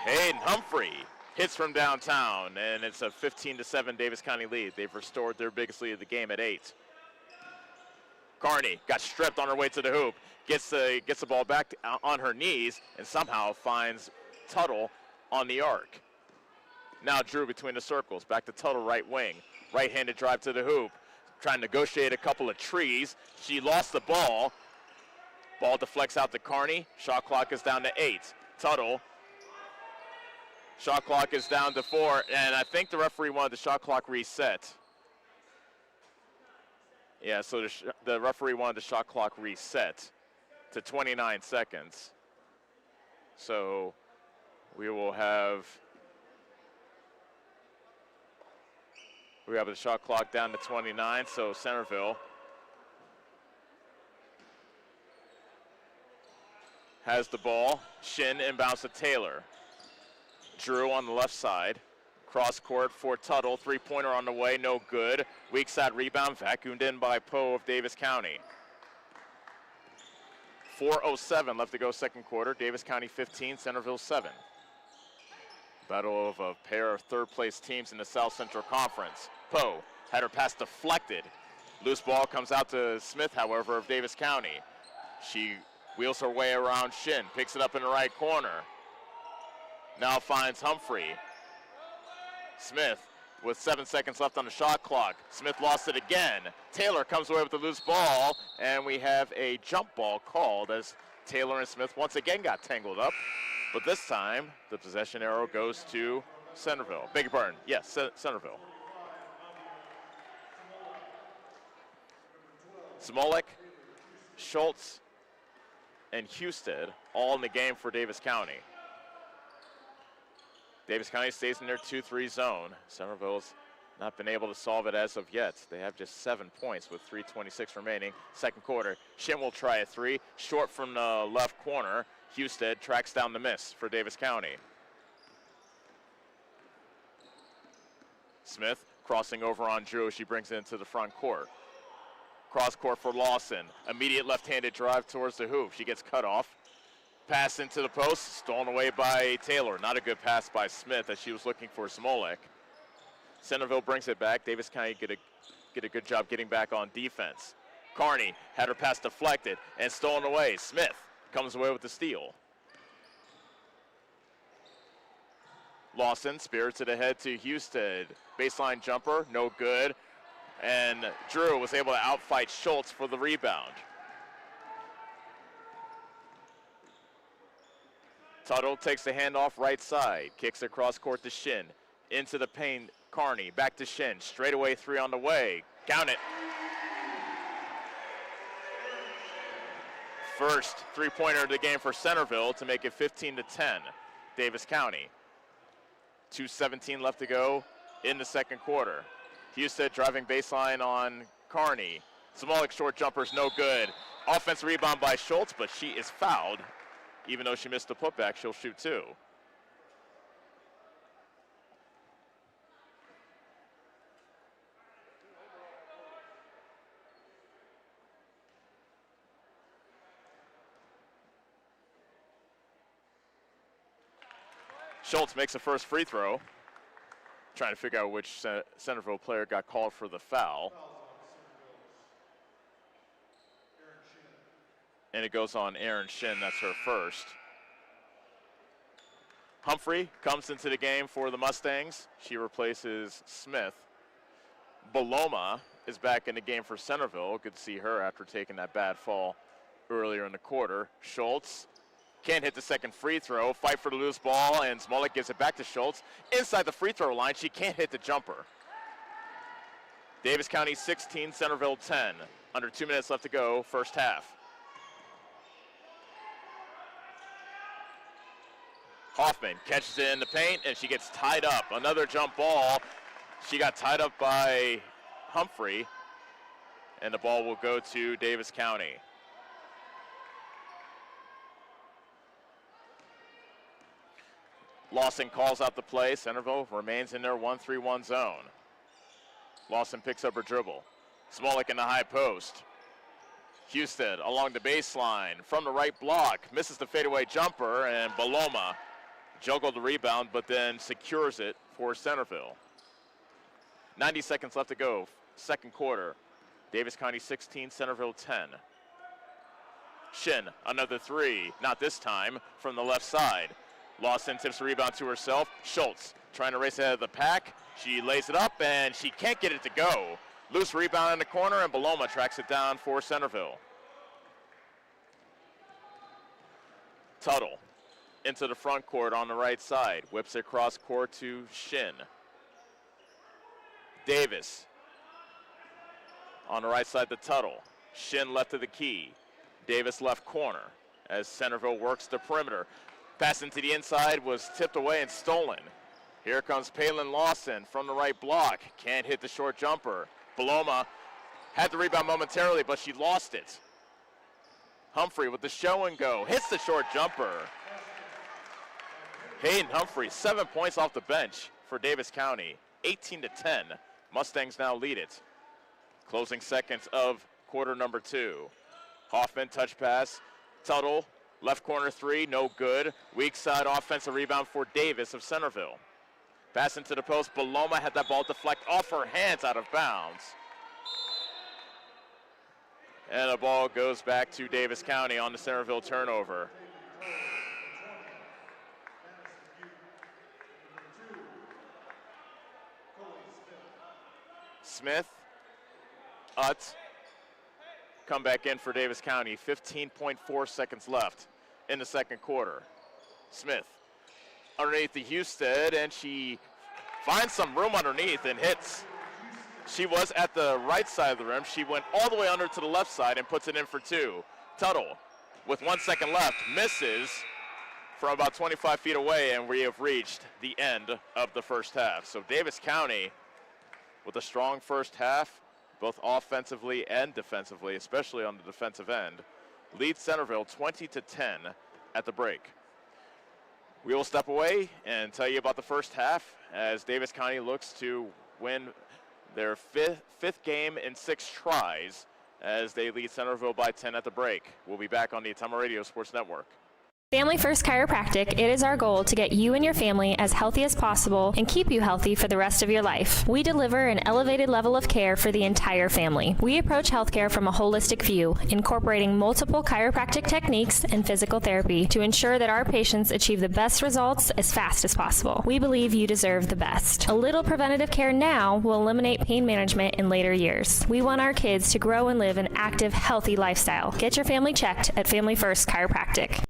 Hayden Humphrey hits from downtown, and it's a 15-7 Davis County lead. They've restored their biggest lead of the game at 8. Carney got stripped on her way to the hoop, gets the ball back on her knees, and somehow finds Tuttle on the arc. Now Drew between the circles, back to Tuttle right wing. Right-handed drive to the hoop, trying to negotiate a couple of trees. She lost the ball. Ball deflects out to Carney. Shot clock is down to 8. Tuttle. Shot clock is down to 4, and I think the referee wanted the shot clock reset. Yeah, so the referee wanted the shot clock reset to 29 seconds. So we have the shot clock down to 29, so Centerville has the ball. Shin inbounds to Taylor. Drew on the left side. Cross court for Tuttle. Three-pointer on the way, no good. Weak side rebound, vacuumed in by Poe of Davis County. 4:07 left to go second quarter. Davis County 15, Centerville 7. Battle of a pair of third-place teams in the South Central Conference. Poe had her pass deflected. Loose ball comes out to Smith, however, of Davis County. She wheels her way around Shin, picks it up in the right corner. Now finds Humphrey. Smith with 7 seconds left on the shot clock. Smith lost it again. Taylor comes away with the loose ball, and we have a jump ball called as Taylor and Smith once again got tangled up. But this time, the possession arrow goes to Centerville. Beg your pardon. Yes, Centerville. Smolik, Schultz, and Husted all in the game for Davis County. Davis County stays in their 2-3 zone. Centerville's not been able to solve it as of yet. They have just 7 points with 3:26 remaining. Second quarter, Shin will try a three, short from the left corner. Husted tracks down the miss for Davis County. Smith crossing over on Drew. She brings it into the front court. Cross court for Lawson. Immediate left-handed drive towards the hoop. She gets cut off. Pass into the post, stolen away by Taylor. Not a good pass by Smith as she was looking for Smolik. Centerville brings it back. Davis County get a good job getting back on defense. Carney had her pass deflected and stolen away. Smith comes away with the steal. Lawson spirits it ahead to Husted. Baseline jumper, no good. And Drew was able to outfight Schultz for the rebound. Tuttle takes the handoff right side, kicks it cross court to Shin. Into the paint, Carney, back to Shin. Straight away three on the way. Count it. First three-pointer of the game for Centerville to make it 15-10. Davis County. 2:17 left to go in the second quarter. Husted driving baseline on Carney. Smolik short jumper's no good. Offensive rebound by Schultz, but she is fouled. Even though she missed the putback, she'll shoot two. Schultz makes the first free throw. Trying to figure out which Centerville player got called for the foul. And it goes on Aaron Shin, that's her first. Humphrey comes into the game for the Mustangs. She replaces Smith. Baloma is back in the game for Centerville. Good to see her after taking that bad fall earlier in the quarter. Schultz can't hit the second free throw. Fight for the loose ball, and Smolik gives it back to Schultz. Inside the free throw line, she can't hit the jumper. Davis County 16, Centerville 10. Under 2 minutes left to go, first half. Hoffman catches it in the paint, and she gets tied up. Another jump ball. She got tied up by Humphrey, and the ball will go to Davis County. Lawson calls out the play. Centerville remains in their 1-3-1 zone. Lawson picks up her dribble. Smolik in the high post. Husted along the baseline from the right block. Misses the fadeaway jumper, and Baloma juggled the rebound, but then secures it for Centerville. 90 seconds left to go, second quarter. Davis County 16, Centerville 10. Shin, another three, not this time, from the left side. Lawson tips the rebound to herself. Schultz trying to race ahead of the pack. She lays it up, and she can't get it to go. Loose rebound in the corner, and Baloma tracks it down for Centerville. Tuttle into the front court on the right side. Whips it across court to Shin. Davis on the right side to Tuttle. Shin left of the key. Davis left corner as Centerville works the perimeter. Pass into the inside was tipped away and stolen. Here comes Palin Lawson from the right block. Can't hit the short jumper. Baloma had the rebound momentarily, but she lost it. Humphrey with the show and go. Hits the short jumper. Hayden Humphrey, 7 points off the bench for Davis County. 18-10. Mustangs now lead it. Closing seconds of quarter number 2. Hoffman touch pass. Tuttle, left corner three, no good. Weak side offensive rebound for Davis of Centerville. Pass into the post. Baloma had that ball deflect off her hands out of bounds. And the ball goes back to Davis County on the Centerville turnover. Smith, Utt, come back in for Davis County. 15.4 seconds left in the second quarter. Smith underneath the Husted, and she finds some room underneath and hits. She was at the right side of the rim. She went all the way under to the left side and puts it in for two. Tuttle, with 1 second left, misses from about 25 feet away, and we have reached the end of the first half. So Davis County, with a strong first half, both offensively and defensively, especially on the defensive end, leads Centerville 20-10 at the break. We will step away and tell you about the first half as Davis County looks to win their fifth game in 6 tries as they lead Centerville by 10 at the break. We'll be back on the Ottumwa Radio Sports Network. Family First Chiropractic, it is our goal to get you and your family as healthy as possible and keep you healthy for the rest of your life. We deliver an elevated level of care for the entire family. We approach healthcare from a holistic view, incorporating multiple chiropractic techniques and physical therapy to ensure that our patients achieve the best results as fast as possible. We believe you deserve the best. A little preventative care now will eliminate pain management in later years. We want our kids to grow and live an active, healthy lifestyle. Get your family checked at Family First Chiropractic.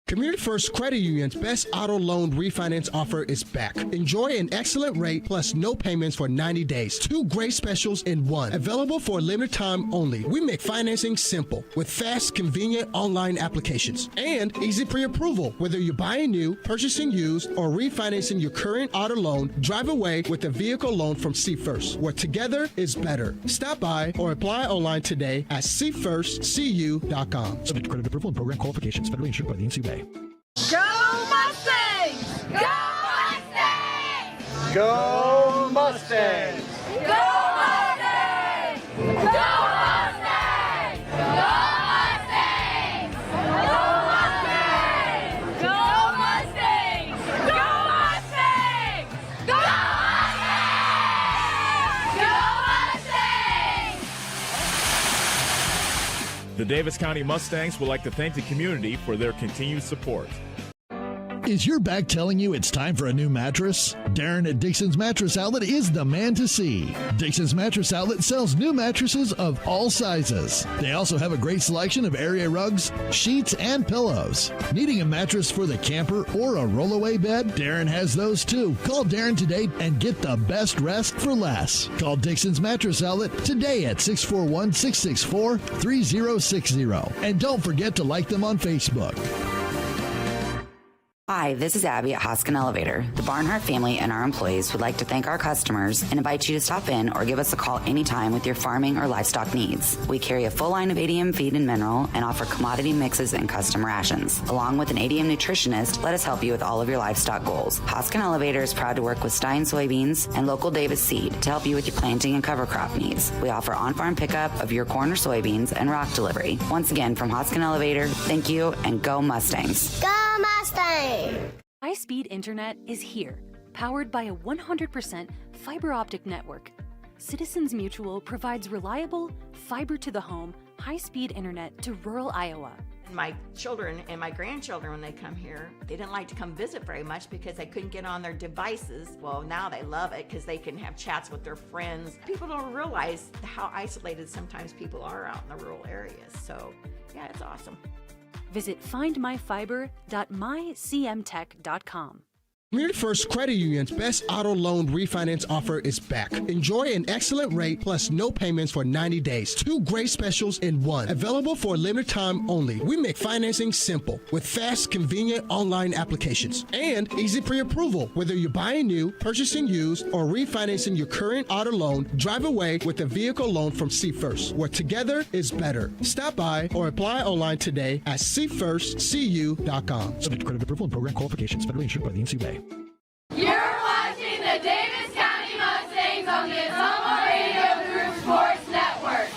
Community First Credit Union's best auto loan refinance offer is back. Enjoy an excellent rate plus no payments for 90 days. 2 great specials in one. Available for a limited time only. We make financing simple with fast, convenient online applications and easy pre-approval. Whether you're buying new, purchasing used, or refinancing your current auto loan, drive away with a vehicle loan from See First, where together is better. Stop by or apply online today at seefirstcu.com. Subject to credit approval and program qualifications. Federally insured by the NCUA. Go Mustangs! Go Mustangs! Go Mustangs! Go Mustangs! Go Mustangs! Go Mustangs! Go Mustangs! Go Mustangs! Go Mustangs! Go Mustangs! The Davis County Mustangs would like to thank the community for their continued support. Is your back telling you it's time for a new mattress? Darren at Dixon's Mattress Outlet is the man to see. Dixon's Mattress Outlet sells new mattresses of all sizes. They also have a great selection of area rugs, sheets, and pillows. Needing a mattress for the camper or a rollaway bed? Darren has those too. Call Darren today and get the best rest for less. Call Dixon's Mattress Outlet today at 641-664-3060. And don't forget to like them on Facebook. Hi, this is Abby at Hoskin Elevator. The Barnhart family and our employees would like to thank our customers and invite you to stop in or give us a call anytime with your farming or livestock needs. We carry a full line of ADM feed and mineral and offer commodity mixes and custom rations. Along with an ADM nutritionist, let us help you with all of your livestock goals. Hoskin Elevator is proud to work with Stein Soybeans and local Davis Seed to help you with your planting and cover crop needs. We offer on-farm pickup of your corn or soybeans and rock delivery. Once again, from Hoskin Elevator, thank you and go Mustangs. Go Mustangs! High-speed internet is here, powered by a 100% fiber optic network. Citizens Mutual provides reliable, fiber-to-the-home, high-speed internet to rural Iowa. My children and my grandchildren, when they come here, they didn't like to come visit very much because they couldn't get on their devices. Well, now they love it because they can have chats with their friends. People don't realize how isolated sometimes people are out in the rural areas. So, yeah, it's awesome. Visit findmyfiber.mycmtech.com. Community First Credit Union's best auto loan refinance offer is back. Enjoy an excellent rate plus no payments for 90 days. 2 great specials in one. Available for a limited time only. We make financing simple with fast, convenient online applications and easy pre-approval. Whether you're buying new, purchasing used, or refinancing your current auto loan, drive away with a vehicle loan from See First, where together is better. Stop by or apply online today at seefirstcu.com. Subject to credit approval and program qualifications. Federally insured by the NCUA. You're watching the Davis County Mustangs on the Ottumwa Radio Group Sports Network.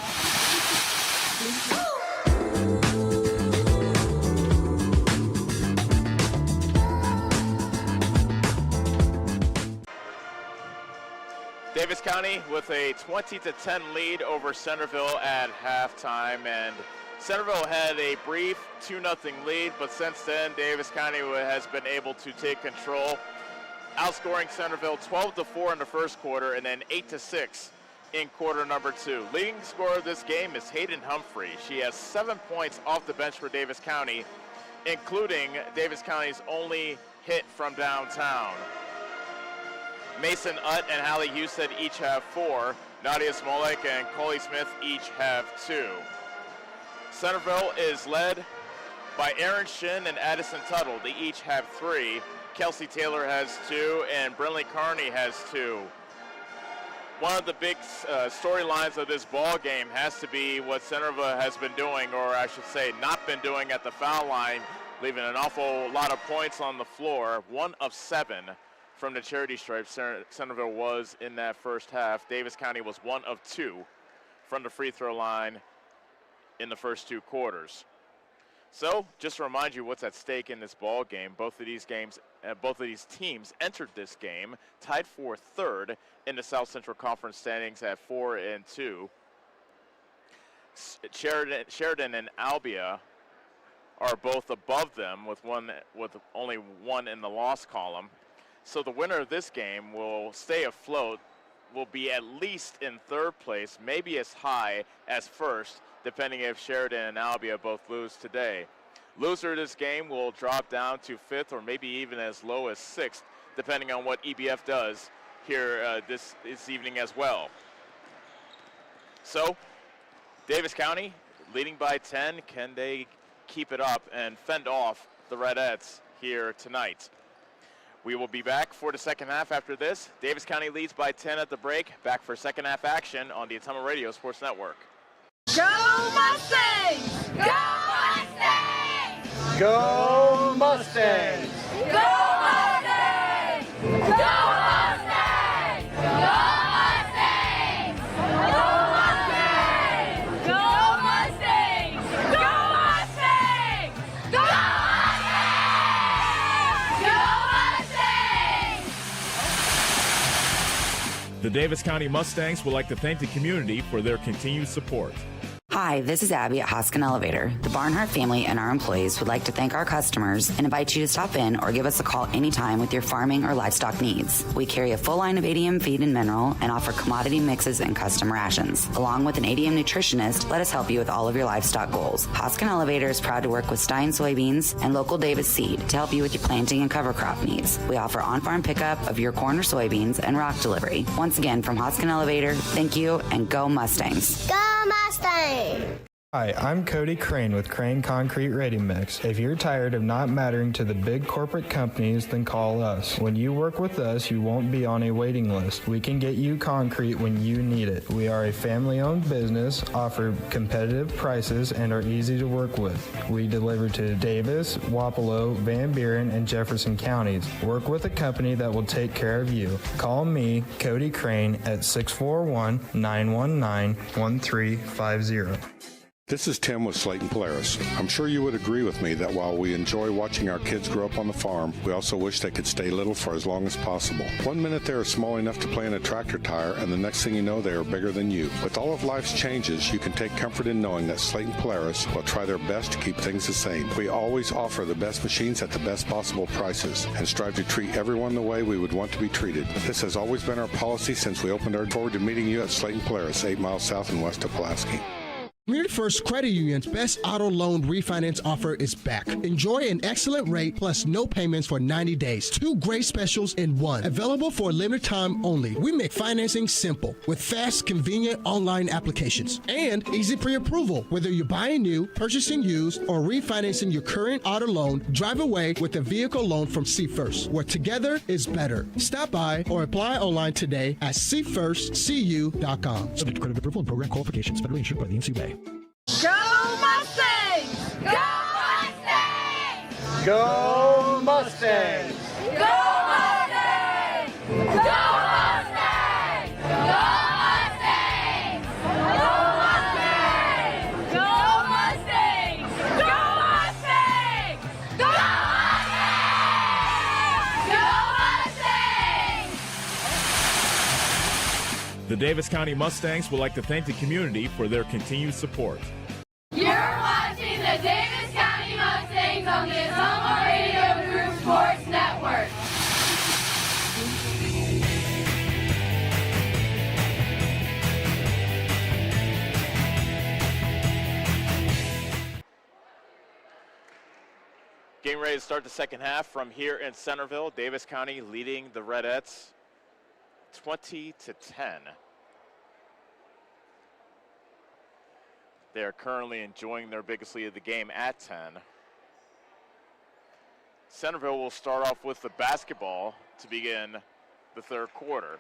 Davis County with a 20-10 lead over Centerville at halftime, and Centerville had a brief 2-0 lead, but since then Davis County has been able to take control. outscoring Centerville 12-4 in the first quarter and then 8-6 in quarter number 2. Leading scorer of this game is Hayden Humphrey. She has 7 points off the bench for Davis County, including Davis County's only hit from downtown. Mason Utt and Hallie Husted each have 4. Nadia Smolik and Coley Smith each have 2. Centerville is led by Aaron Shin and Addison Tuttle. They each have 3. Kelsey Taylor has 2, and Brinley Carney has 2. One of the big storylines of this ball game has to be what Centerville has been doing, or I should say not been doing, at the foul line, leaving an awful lot of points on the floor. 1 of 7 from the charity stripe Centerville was in that first half. Davis County was 1 of 2 from the free throw line in the first 2 quarters. So, just to remind you what's at stake in this ball game, both of these teams entered this game tied for 3rd in the South Central Conference standings at 4-2. Sheridan and Albia are both above them with only 1 in the loss column. So the winner of this game will stay afloat, will be at least in 3rd place, maybe as high as 1st, depending if Sheridan and Albia both lose today. Loser of this game will drop down to 5th or maybe even as low as 6th, depending on what EBF does here this evening as well. So, Davis County leading by 10. Can they keep it up and fend off the Redettes here tonight? We will be back for the second half after this. Davis County leads by 10 at the break. Back for second half action on the Ottumwa Radio Sports Network. Go Mustangs! Go Mustangs! Go Mustangs! Go Mustangs! Go Mustangs! Go Mustangs! Go Mustangs! Go Mustangs! Go Mustangs! Go Mustangs! The Davis County Mustangs would like to thank the community for their continued support. Hi, this is Abby at Hoskin Elevator. The Barnhart family and our employees would like to thank our customers and invite you to stop in or give us a call anytime with your farming or livestock needs. We carry a full line of ADM feed and mineral and offer commodity mixes and custom rations. Along with an ADM nutritionist, let us help you with all of your livestock goals. Hoskin Elevator is proud to work with Stein Soybeans and local Davis Seed to help you with your planting and cover crop needs. We offer on-farm pickup of your corn or soybeans and rock delivery. Once again, from Hoskin Elevator, thank you and go Mustangs. Go Mustangs! Hi, I'm Cody Crane with Crane Concrete Ready Mix. If you're tired of not mattering to the big corporate companies, then call us. When you work with us, you won't be on a waiting list. We can get you concrete when you need it. We are a family-owned business, offer competitive prices, and are easy to work with. We deliver to Davis, Wapello, Van Buren, and Jefferson counties. Work with a company that will take care of you. Call me, Cody Crane, at 641-919-1350. This is Tim with Slayton Polaris. I'm sure you would agree with me that while we enjoy watching our kids grow up on the farm, we also wish they could stay little for as long as possible. 1 minute they are small enough to play in a tractor tire, and the next thing you know they are bigger than you. With all of life's changes, you can take comfort in knowing that Slayton Polaris will try their best to keep things the same. We always offer the best machines at the best possible prices and strive to treat everyone the way we would want to be treated. This has always been our policy since we opened our door to meeting you at Slayton Polaris, 8 miles south and west of Pulaski. Community First Credit Union's best auto loan refinance offer is back. Enjoy an excellent rate plus no payments for 90 days. 2 great specials in 1. Available for a limited time only. We make financing simple with fast, convenient online applications and easy pre-approval. Whether you're buying new, purchasing used, or refinancing your current auto loan, drive away with a vehicle loan from See First, where together is better. Stop by or apply online today at seefirstcu.com. Subject to credit approval and program qualifications. Federally insured by the NCUA. Go Mustangs! Go Mustangs! Go Mustangs! Go Mustangs! Go Mustangs! Go Mustangs! Go Mustangs! Go Mustangs! Go Mustangs! Go Mustangs! The Davis County Mustangs would like to thank the community for their continued support. You're watching the Davis County Mustangs on the Ottumwa Radio Group Sports Network. Getting ready to start the second half from here in Centerville. Davis County leading the Redettes 20-10. They are currently enjoying their biggest lead of the game at 10. Centerville will start off with the basketball to begin the third quarter.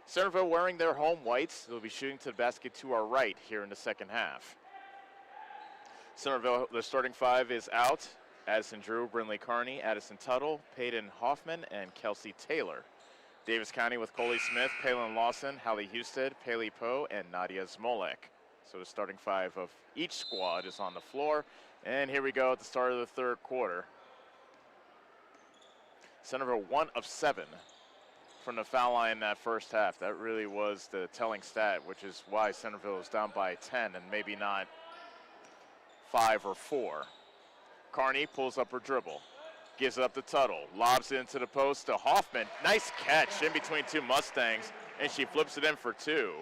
Centerville wearing their home whites. They'll be shooting to the basket to our right here in the second half. Centerville, the starting five is out. Addison Drew, Brinley Carney, Addison Tuttle, Peyton Hoffman, and Kelsey Taylor. Davis County with Coley Smith, Palin Lawson, Hallie Husted, Paley Poe, and Nadia Zmolek. So the starting five of each squad is on the floor. And here we go at the start of the third quarter. Centerville 1 of 7 from the foul line in that first half. That really was the telling stat, which is why Centerville is down by 10 and maybe not 5 or 4. Carney pulls up her dribble, gives it up to Tuttle, lobs it into the post to Hoffman. Nice catch in between two Mustangs, and she flips it in for 2.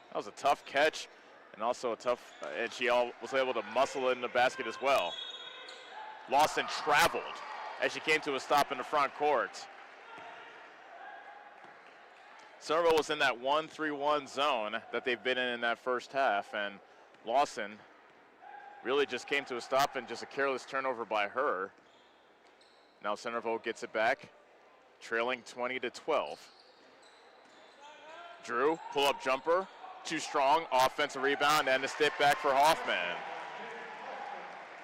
That was a tough catch, and also a tough, and she was able to muscle it in the basket as well. Lawson traveled as she came to a stop in the front court. Centerville was in that 1-3-1 zone that they've been in that first half, and Lawson really just came to a stop and just a careless turnover by her. Now Centerville gets it back, trailing 20-12. Drew, pull-up jumper, too strong, offensive rebound, and a step back for Hoffman.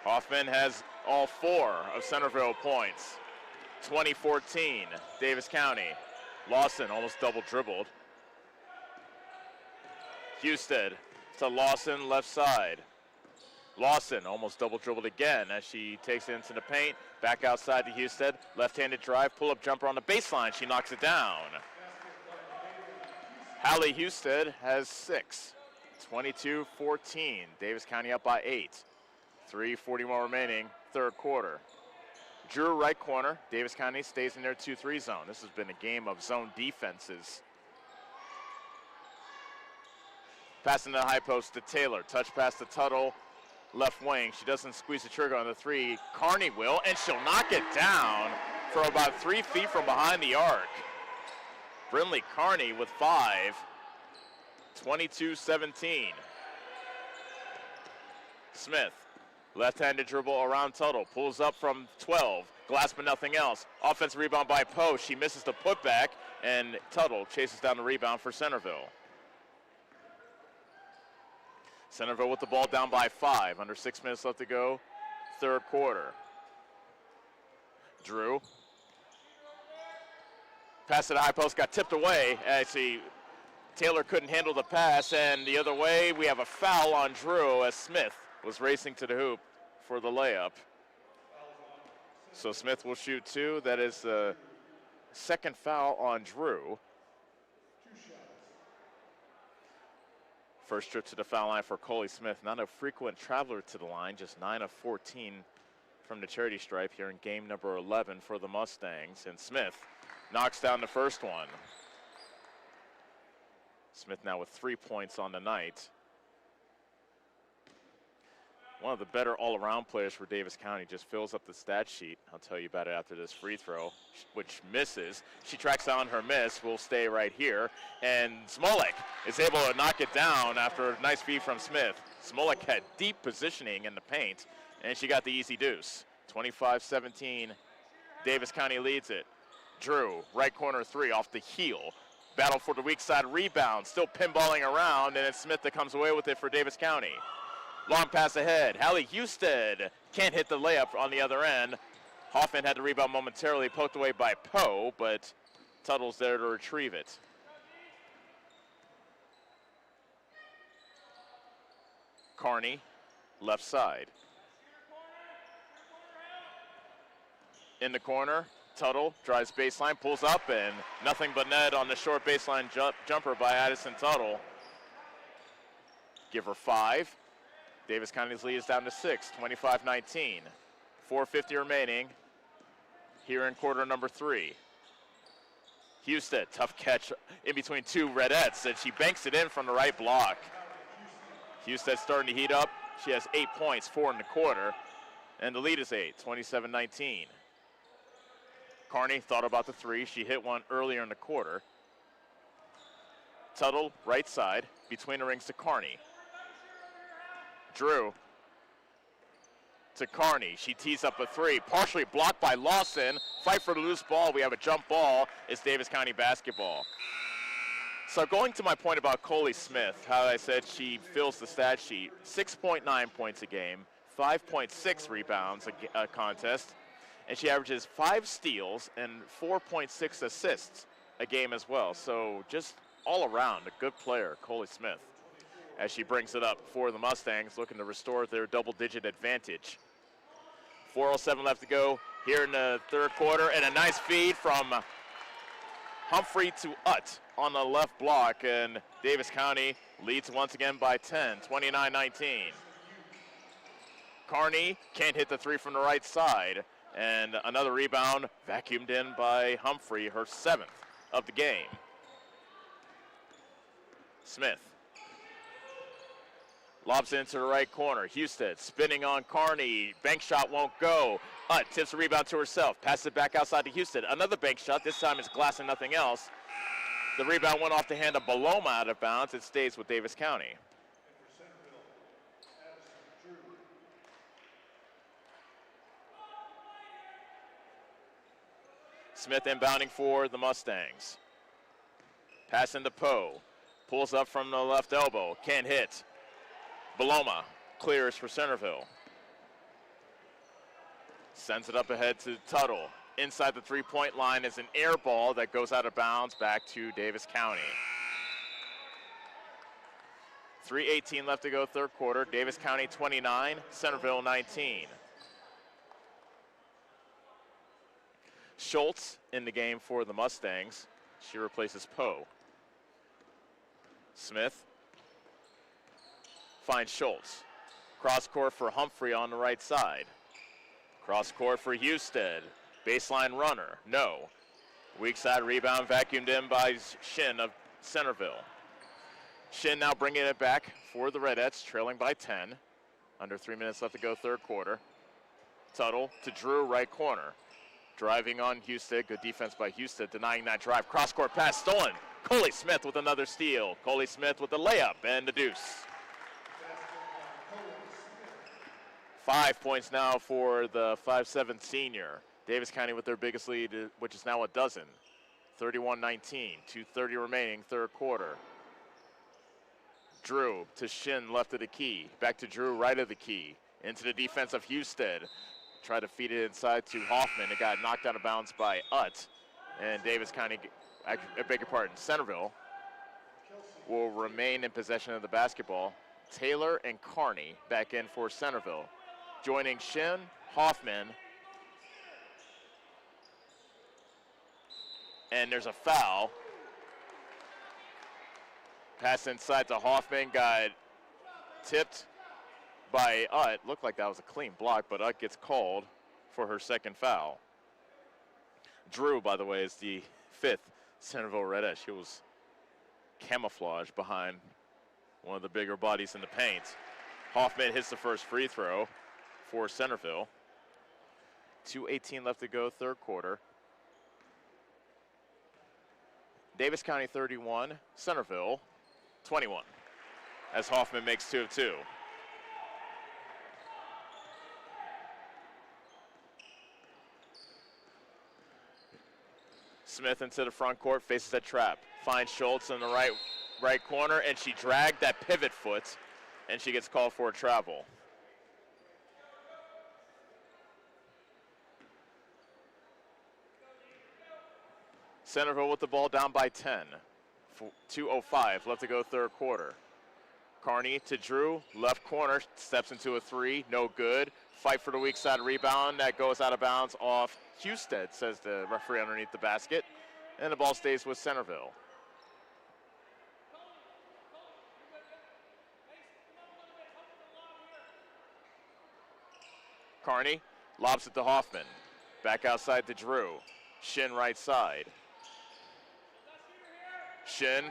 Hoffman has all 4 of Centerville points. 20-14, Davis County. Lawson almost double dribbled. Husted to Lawson, left side. Lawson almost double dribbled again as she takes it into the paint. Back outside to Husted. Left-handed drive, pull-up jumper on the baseline. She knocks it down. Hallie Husted has 6. 22-14. Davis County up by 8. 3:40 more remaining, third quarter. Drew, right corner. Davis County stays in their 2-3 zone. This has been a game of zone defenses. Passing the high post to Taylor. Touch pass to Tuttle, left wing. She doesn't squeeze the trigger on the 3. Carney will, and she'll knock it down from about 3 feet from behind the arc. Brinley Carney with 5. 22-17. Smith. Left-handed dribble around Tuttle. Pulls up from 12. Glass but nothing else. Offensive rebound by Poe. She misses the putback, and Tuttle chases down the rebound for Centerville. Centerville with the ball down by 5. Under 6 minutes left to go. Third quarter. Drew. Pass to the high post. Got tipped away. Actually, Taylor couldn't handle the pass. And the other way, we have a foul on Drew as Smith was racing to the hoop for the layup. So Smith will shoot 2. That is the second foul on Drew. First trip to the foul line for Coley Smith. Not a frequent traveler to the line, just 9 of 14 from the charity stripe here in game number 11 for the Mustangs. And Smith knocks down the first one. Smith now with 3 points on the night. One of the better all-around players for Davis County, just fills up the stat sheet. I'll tell you about it after this free throw, which misses. She tracks down her miss. We'll stay right here. And Zmolek is able to knock it down after a nice feed from Smith. Zmolek had deep positioning in the paint, and she got the easy deuce. 25-17, Davis County leads it. Drew, right corner 3 off the heel. Battle for the weak side rebound, still pinballing around, and it's Smith that comes away with it for Davis County. Long pass ahead. Hallie Husted can't hit the layup on the other end. Hoffman had the rebound momentarily, poked away by Poe, but Tuttle's there to retrieve it. Carney, left side. In the corner, Tuttle drives baseline, pulls up, and nothing but net on the short baseline jumper by Addison Tuttle. Give her 5. Davis County's lead is down to 6, 25-19. 4:50 remaining here in quarter number 3. Husted, tough catch in between 2 Redettes, and she banks it in from the right block. Husted starting to heat up. She has 8 points, 4 in the quarter. And the lead is 8, 27-19. Carney thought about the three. She hit one earlier in the quarter. Tuttle, right side, between the rings to Carney. Drew to Carney. She tees up a three, partially blocked by Lawson. Fight for the loose ball. We have a jump ball. It's Davis County basketball. So going to my point about Coley Smith, how I said she fills the stat sheet, 6.9 points a game, 5.6 rebounds a contest, and she averages 5 steals and 4.6 assists a game as well. So just all around a good player, Coley Smith, as she brings it up for the Mustangs, looking to restore their double-digit advantage. 4:07 left to go here in the third quarter, and a nice feed from Humphrey to Utt on the left block, and Davis County leads once again by 10, 29-19. Carney can't hit the three from the right side, and another rebound vacuumed in by Humphrey, her 7th of the game. Smith lobs into the right corner. Husted spinning on Carney. Bank shot won't go. Utt tips the rebound to herself. Passes it back outside to Husted. Another bank shot. This time it's glass and nothing else. The rebound went off the hand of Baloma out of bounds. It stays with Davis County. Smith inbounding for the Mustangs. Passing to Poe. Pulls up from the left elbow. Can't hit. Baloma clears for Centerville. Sends it up ahead to Tuttle. Inside the three-point line is an air ball that goes out of bounds back to Davis County. 3:18 left to go third quarter. Davis County 29, Centerville 19. Schultz in the game for the Mustangs. She replaces Poe. Smith finds Schultz. Cross court for Humphrey on the right side. Cross court for Husted. Baseline runner, no. Weak side rebound vacuumed in by Shin of Centerville. Shin now bringing it back for the Redettes, trailing by 10. Under 3 minutes left to go third quarter. Tuttle to Drew, right corner. Driving on Husted, good defense by Husted, denying that drive. Cross court pass stolen. Coley Smith with another steal. Coley Smith with the layup and the deuce. 5 points now for the 5'7" senior. Davis County with their biggest lead, which is now a dozen. 31-19, 2:30 remaining, third quarter. Drew to Shin, left of the key. Back to Drew, right of the key. Into the defense of Husted. Tried to feed it inside to Hoffman. It got knocked out of bounds by Utt. And Davis County, I beg your pardon, Centerville will remain in possession of the basketball. Taylor and Carney back in for Centerville. Joining Shin, Hoffman. And there's a foul. Pass inside to Hoffman, got tipped by Utt. Looked like that was a clean block, but Utt gets called for her second foul. Drew, by the way, is the 5th Centerville Redette. She was camouflaged behind one of the bigger bodies in the paint. Hoffman hits the first free throw for Centerville. 2:18 left to go, third quarter. Davis County 31, Centerville 21, as Hoffman makes 2 of 2. Smith into the front court, faces a trap, finds Schultz in the right corner, and she dragged that pivot foot, and she gets called for a travel. Centerville with the ball down by 10. 2:05 left to go third quarter. Carney to Drew, left corner, steps into a three, no good. Fight for the weak side rebound, that goes out of bounds off Husted, says the referee underneath the basket. And the ball stays with Centerville. Carney lobs it to Hoffman. Back outside to Drew. Shin right side. Shin,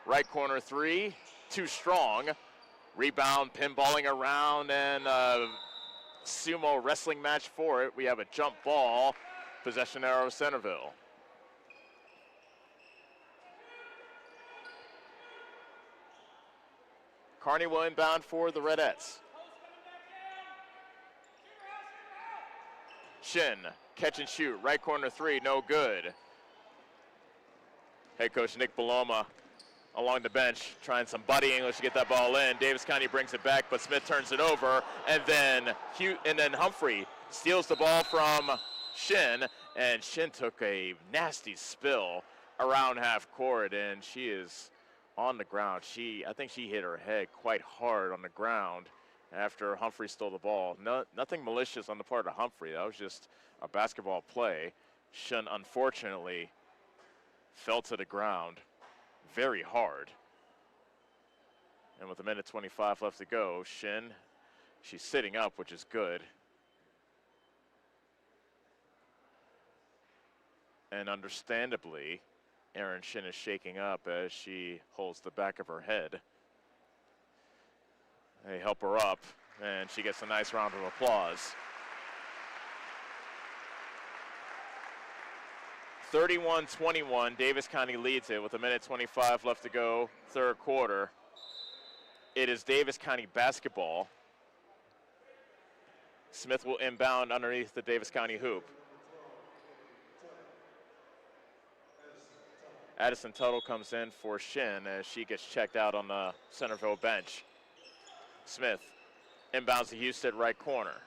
right corner three, too strong. Rebound, pinballing around, and sumo wrestling match for it. We have a jump ball, possession arrow Centerville. Kearney will inbound for the Redettes. Shin, catch and shoot, right corner three, no good. Head coach Nick Beloma along the bench, trying some body English to get that ball in. Davis County brings it back, but Smith turns it over, and then Humphrey steals the ball from Shin, and Shin took a nasty spill around half court, and she is on the ground. I think she hit her head quite hard on the ground after Humphrey stole the ball. Nothing malicious on the part of Humphrey. That was just a basketball play. Shin, unfortunately, fell to the ground very hard. And with 1:25 left to go, Shin, she's sitting up, which is good. And understandably, Erin Shin is shaking up as she holds the back of her head. They help her up, and she gets a nice round of applause. 31-21, Davis County leads it with 1:25 left to go, third quarter. It is Davis County basketball. Smith will inbound underneath the Davis County hoop. Addison Tuttle comes in for Shin as she gets checked out on the Centerville bench. Smith inbounds to Husted, right corner.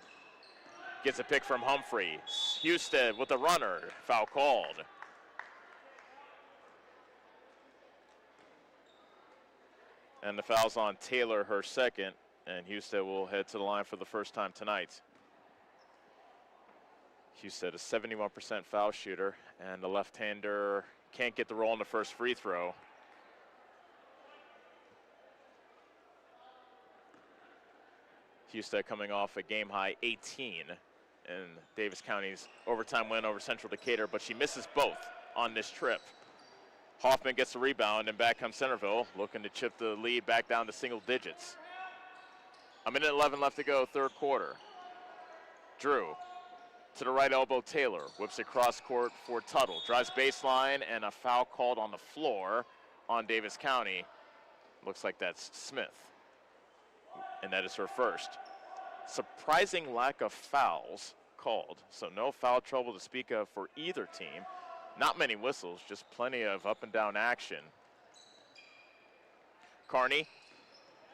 Gets a pick from Humphrey. Husted with the runner, foul called. And the foul's on Taylor, her second, and Husted will head to the line for the first time tonight. Husted, a 71% foul shooter, and the left-hander can't get the roll on the first free throw. Husted coming off a game-high 18 in Davis County's overtime win over Central Decatur, but she misses both on this trip. Hoffman gets the rebound, and back comes Centerville, looking to chip the lead back down to single digits. 1:11 left to go, third quarter. Drew to the right elbow, Taylor whips it cross court for Tuttle. Drives baseline, and a foul called on the floor on Davis County. Looks like that's Smith, and that is her first. Surprising lack of fouls called, so no foul trouble to speak of for either team. Not many whistles, just plenty of up and down action. Kearney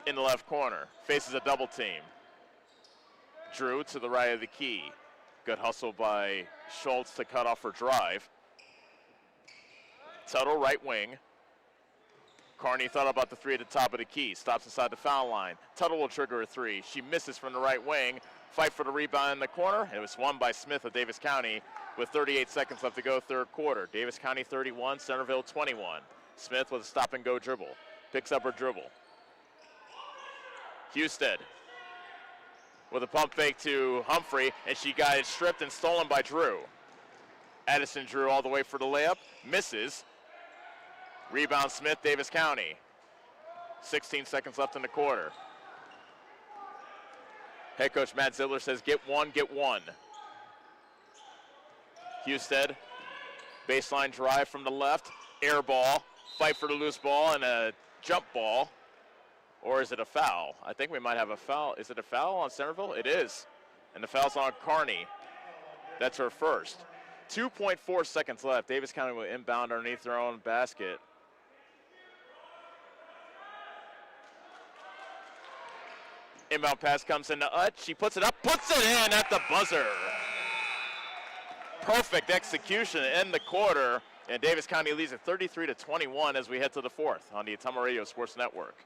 in the left corner, faces a double team. Drew to the right of the key. Good hustle by Schultz to cut off her drive. Tuttle right wing. Kearney thought about the three at the top of the key. Stops inside the foul line. Tuttle will trigger a three. She misses from the right wing. Fight for the rebound in the corner. It was won by Smith of Davis County with 38 seconds left to go, third quarter. Davis County 31, Centerville 21. Smith with a stop and go dribble. Picks up her dribble. Husted with a pump fake to Humphrey, and she got it stripped and stolen by Drew. Addison Drew all the way for the layup. Misses. Rebound Smith, Davis County. 16 seconds left in the quarter. Head coach Matt Zidler says, get one, get one. Husted, baseline drive from the left, air ball, fight for the loose ball, and a jump ball. Or is it a foul? I think we might have a foul. Is it a foul on Centerville? It is. And the foul's on Kearney. That's her first. 2.4 seconds left. Davis County will inbound underneath their own basket. Inbound pass comes into Utt. She puts it up, puts it in at the buzzer. Perfect execution in the quarter. And Davis County leads at 33-21 as we head to the fourth on the Ottumwa Radio Sports Network.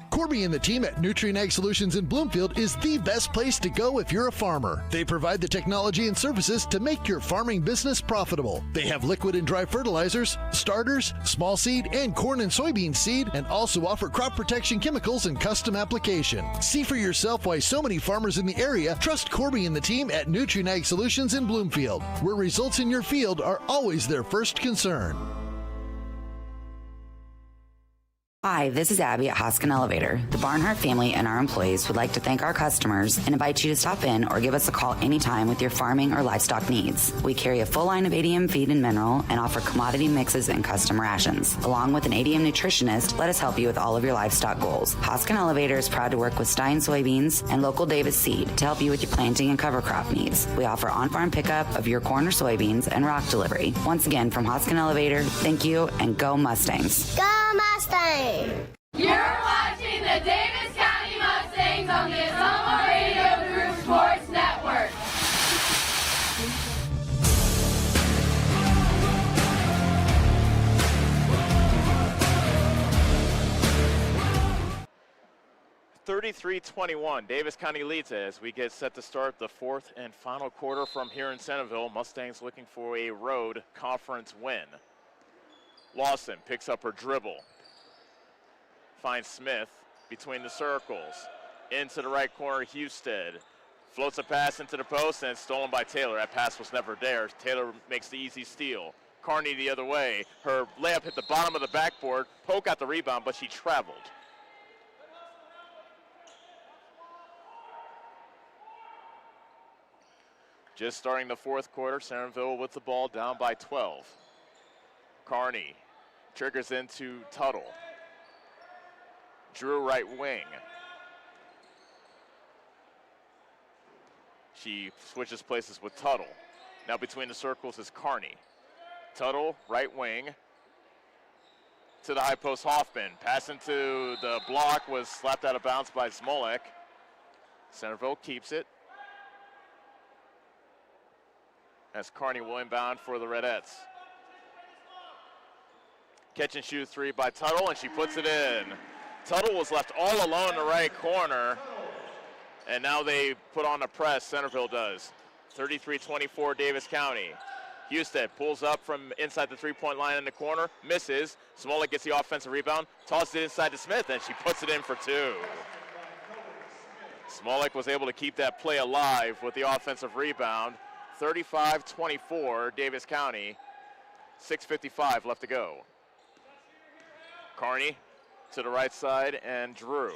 Corby and the team at Nutrient Ag Solutions in Bloomfield is the best place to go if you're a farmer. They provide the technology and services to make your farming business profitable. They have liquid and dry fertilizers, starters, small seed, and corn and soybean seed, and also offer crop protection chemicals and custom application. See for yourself why so many farmers in the area trust Corby and the team at Nutrient Ag Solutions in Bloomfield, where results in your field are always their first concern. Hi, this is Abby at Hoskin Elevator. The Barnhart family and our employees would like to thank our customers and invite you to stop in or give us a call anytime with your farming or livestock needs. We carry a full line of ADM feed and mineral and offer commodity mixes and custom rations. Along with an ADM nutritionist, let us help you with all of your livestock goals. Hoskin Elevator is proud to work with Stein Soybeans and local Davis Seed to help you with your planting and cover crop needs. We offer on-farm pickup of your corn or soybeans and rock delivery. Once again, from Hoskin Elevator, thank you and go Mustangs. Go Mustangs! You're watching the Davis County Mustangs on the Ottumwa Radio Group Sports Network. (33-21). Davis County leads as we get set to start the fourth and final quarter from here in Centerville. Mustangs looking for a road conference win. Lawson picks up her dribble. Finds Smith between the circles. Into the right corner, Husted. Floats a pass into the post and it's stolen by Taylor. That pass was never there. Taylor makes the easy steal. Carney the other way. Her layup hit the bottom of the backboard. Polk got the rebound, but she traveled. Just starting the fourth quarter, Centerville with the ball down by 12. Carney triggers into Tuttle. Drew right wing. She switches places with Tuttle. Now between the circles is Carney. Tuttle, right wing. To the high post, Hoffman. Pass into the block was slapped out of bounds by Smolek. Centerville keeps it. As Carney will inbound for the Redettes. Catch and shoot three by Tuttle, and she puts it in. Tuttle was left all alone in the right corner, and now they put on a press, Centerville does. 33-24 Davis County. Husted pulls up from inside the three-point line in the corner, misses. Smolek gets the offensive rebound, tosses it inside to Smith, and she puts it in for two. Smolek was able to keep that play alive with the offensive rebound. 35-24 Davis County, 6:55 left to go. Carney to the right side, and Drew.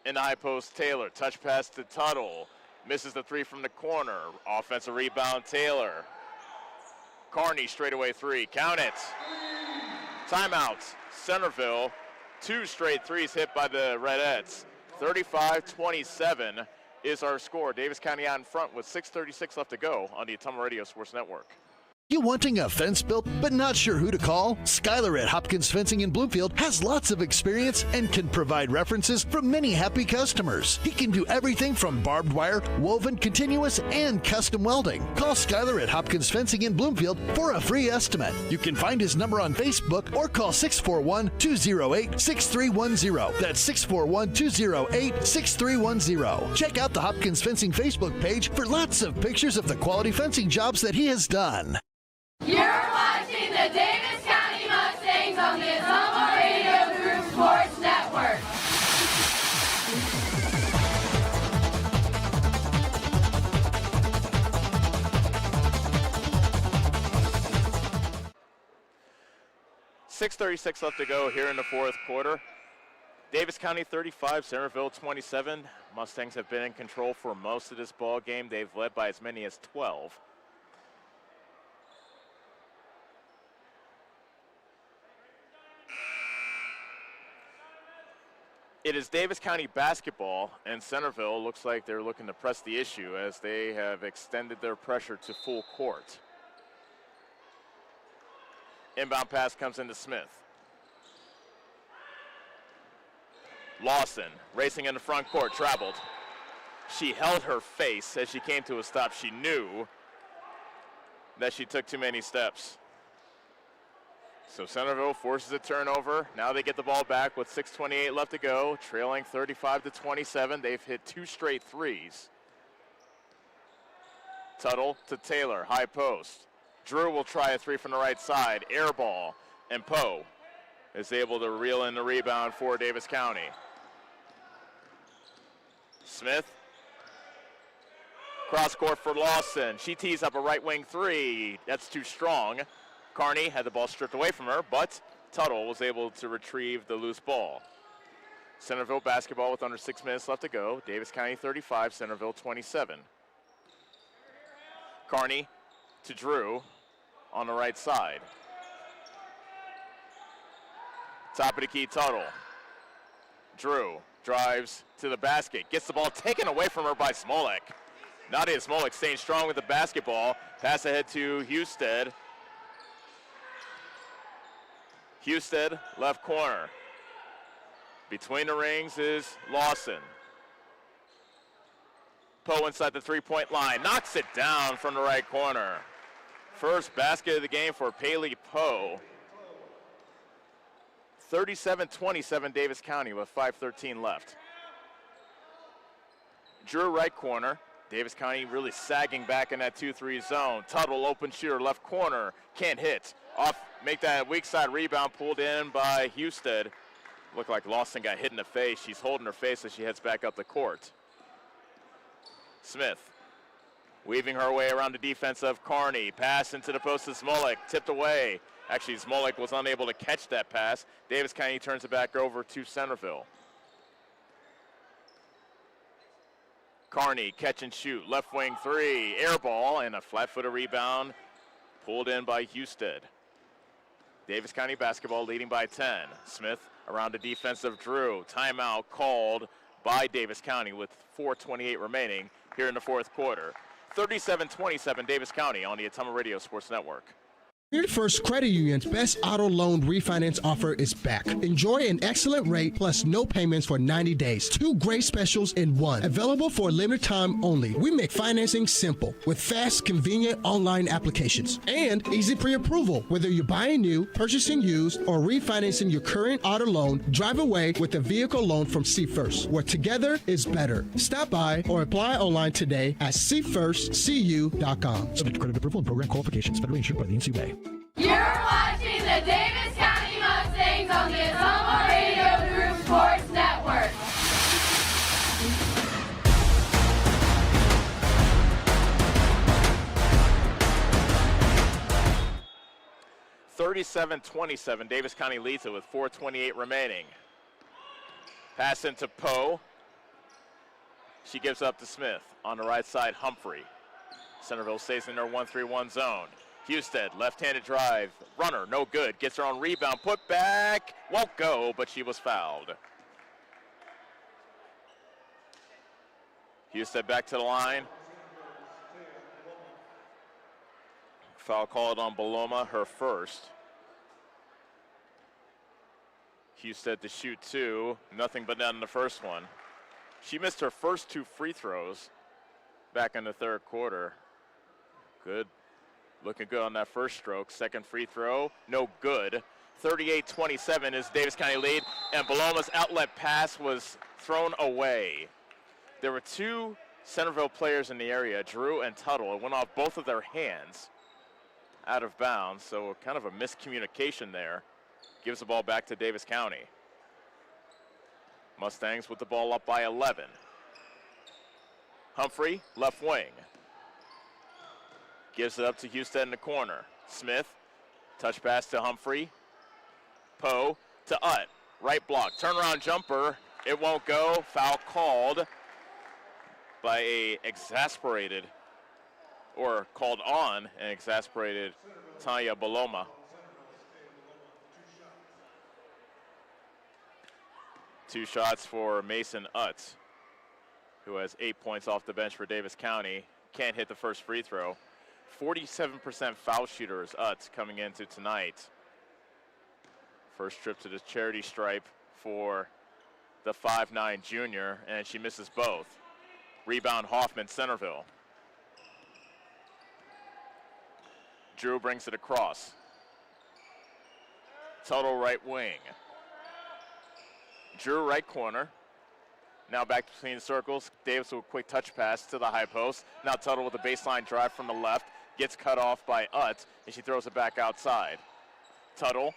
In the high post, Taylor. Touch pass to Tuttle. Misses the three from the corner. Offensive rebound, Taylor. Carney straightaway three. Count it. Timeout. Centerville. Two straight threes hit by the Redettes. 35-27 is our score. Davis County out in front with 6:36 left to go on the Ottumwa Radio Sports Network. You wanting a fence built but not sure who to call? Skylar at Hopkins Fencing in Bloomfield has lots of experience and can provide references from many happy customers. He can do everything from barbed wire, woven, continuous, and custom welding. Call Skylar at Hopkins Fencing in Bloomfield for a free estimate. You can find his number on Facebook or call 641-208-6310. That's 641-208-6310. Check out the Hopkins Fencing Facebook page for lots of pictures of the quality fencing jobs that he has done. You're watching the Davis County Mustangs on the Ottumwa Radio Group Sports Network. .636 left to go here in the fourth quarter. Davis County 35, Centerville 27. Mustangs have been in control for most of this ball game. They've led by as many as 12. It is Davis County basketball, and Centerville looks like they're looking to press the issue as they have extended their pressure to full court. Inbound pass comes into Smith. Lawson racing in the front court, traveled. She held her face as she came to a stop. She knew that she took too many steps. So Centerville forces a turnover. Now they get the ball back with 6:28 left to go, trailing 35-27. They've hit two straight threes. Tuttle to Taylor, high post. Drew will try a three from the right side, air ball, and Poe is able to reel in the rebound for Davis County. Smith, cross court for Lawson. She tees up a right wing three. That's too strong. Carney had the ball stripped away from her, but Tuttle was able to retrieve the loose ball. Centerville basketball with under 6 minutes left to go. Davis County 35, Centerville 27. Carney to Drew on the right side. Top of the key, Tuttle. Drew drives to the basket, gets the ball taken away from her by Smolek. Nadia Smolek staying strong with the basketball. Pass ahead to Husted. Husted, left corner. Between the rings is Lawson. Poe inside the three-point line, knocks it down from the right corner. First basket of the game for Paley Poe. 37-27 Davis County with 5:13 left. Drew right corner. Davis County really sagging back in that 2-3 zone. Tuttle open shooter left corner, can't hit. Off, make that weak side rebound pulled in by Husted. Looked like Lawson got hit in the face. She's holding her face as she heads back up the court. Smith weaving her way around the defense of Carney. Pass into the post to Smolek, tipped away. Actually, Smolek was unable to catch that pass. Davis County turns it back over to Centerville. Carney, catch and shoot, left wing three, air ball, and a flat-footed rebound pulled in by Husted. Davis County basketball leading by 10. Smith around the defense of Drew. Timeout called by Davis County with 4:28 remaining here in the fourth quarter. 37-27 Davis County on the Ottumwa Radio Sports Network. Community First Credit Union's best auto loan refinance offer is back. Enjoy an excellent rate plus no payments for 90 days. 2 great specials in one. Available for a limited time only. We make financing simple with fast, convenient online applications and easy pre-approval. Whether you're buying new, purchasing used, or refinancing your current auto loan, drive away with a vehicle loan from See First, where together is better. Stop by or apply online today at seefirstcu.com. Subject to credit approval and program qualifications. Federally insured by the NCUA. You're watching the Davis County Mustangs on the Ottumwa Radio Group Sports Network. (37-27) Davis County leads it with 4:28 remaining. Pass into Poe. She gives up to Smith. On the right side, Humphrey. Centerville stays in their 1-3-1 zone. Husted, left-handed drive, runner, no good, gets her on rebound, put back, won't go, but she was fouled. Husted back to the line. Foul called on Baloma, her first. Husted to shoot 2, nothing but net in the first one. She missed her first 2 free throws back in the third quarter. Good. Looking good on that first stroke. Second free throw, no good. 38-27 is Davis County lead, and Baloma's outlet pass was thrown away. There were 2 Centerville players in the area, Drew and Tuttle. It went off both of their hands out of bounds, so kind of a miscommunication there. Gives the ball back to Davis County. Mustangs with the ball up by 11. Humphrey, left wing. Gives it up to Husted in the corner. Smith, touch pass to Humphrey. Poe to Utt, right block. Turnaround jumper, it won't go. Foul called by a exasperated, or called on an exasperated Tanya Baloma. Two shots for Mason Utz, who has 8 points off the bench for Davis County. Can't hit the first free throw. 47% foul shooter is Utz coming into tonight. First trip to the charity stripe for the 5'9" junior, and she misses both. Rebound Hoffman, Centerville. Drew brings it across. Tuttle right wing. Drew right corner. Now back between the circles. Davis with a quick touch pass to the high post. Now Tuttle with a baseline drive from the left. Gets cut off by Utz, and she throws it back outside. Tuttle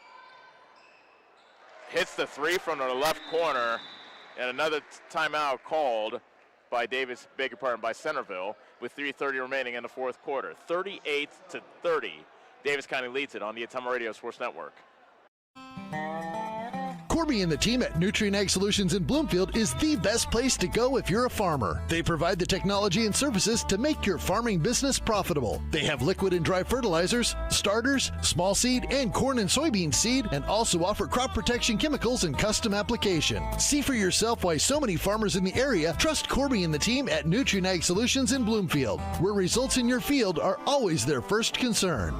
hits the 3 from the left corner, and another timeout called by by Centerville with 3:30 remaining in the fourth quarter. 38-30. Davis County leads it on the Ottumwa Radio Sports Network. Corby and the team at Nutrien Ag Solutions in Bloomfield is the best place to go if you're a farmer. They provide the technology and services to make your farming business profitable. They have liquid and dry fertilizers, starters, small seed, and corn and soybean seed, and also offer crop protection chemicals and custom application. See for yourself why so many farmers in the area trust Corby and the team at Nutrien Ag Solutions in Bloomfield, where results in your field are always their first concern.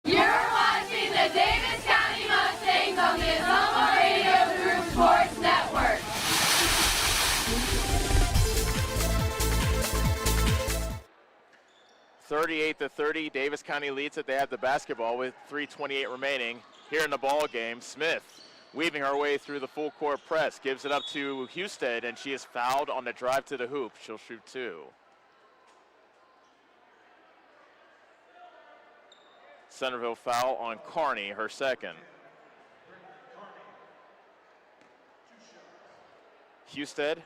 You're watching the Davis County Mustangs on the Ottumwa Radio Group Sports Network. (38-30), Davis County leads it. They have the basketball with 3:28 remaining. Here in the ball game, Smith weaving her way through the full court press, gives it up to Husted, and she is fouled on the drive to the hoop. She'll shoot two. Centerville foul on Kearney, her second. Husted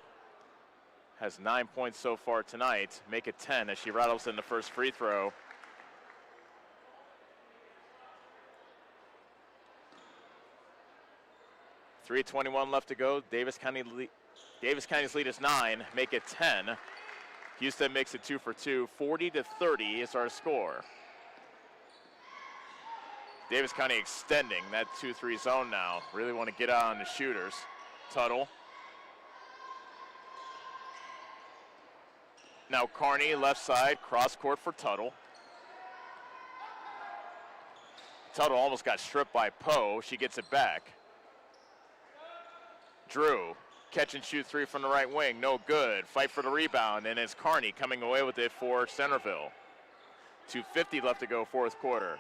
has 9 points so far tonight, make it 10 as she rattles in the first free throw. .321 left to go. Davis County's lead is 9, make it 10. Husted makes it 2 for 2. 40-30 is our score. Davis County extending that 2-3 zone now. Really want to get out on the shooters. Tuttle. Now Kearney left side, cross court for Tuttle. Tuttle almost got stripped by Poe. She gets it back. Drew, catch and shoot three from the right wing, no good. Fight for the rebound, and it's Kearney coming away with it for Centerville. 2:50 left to go, fourth quarter.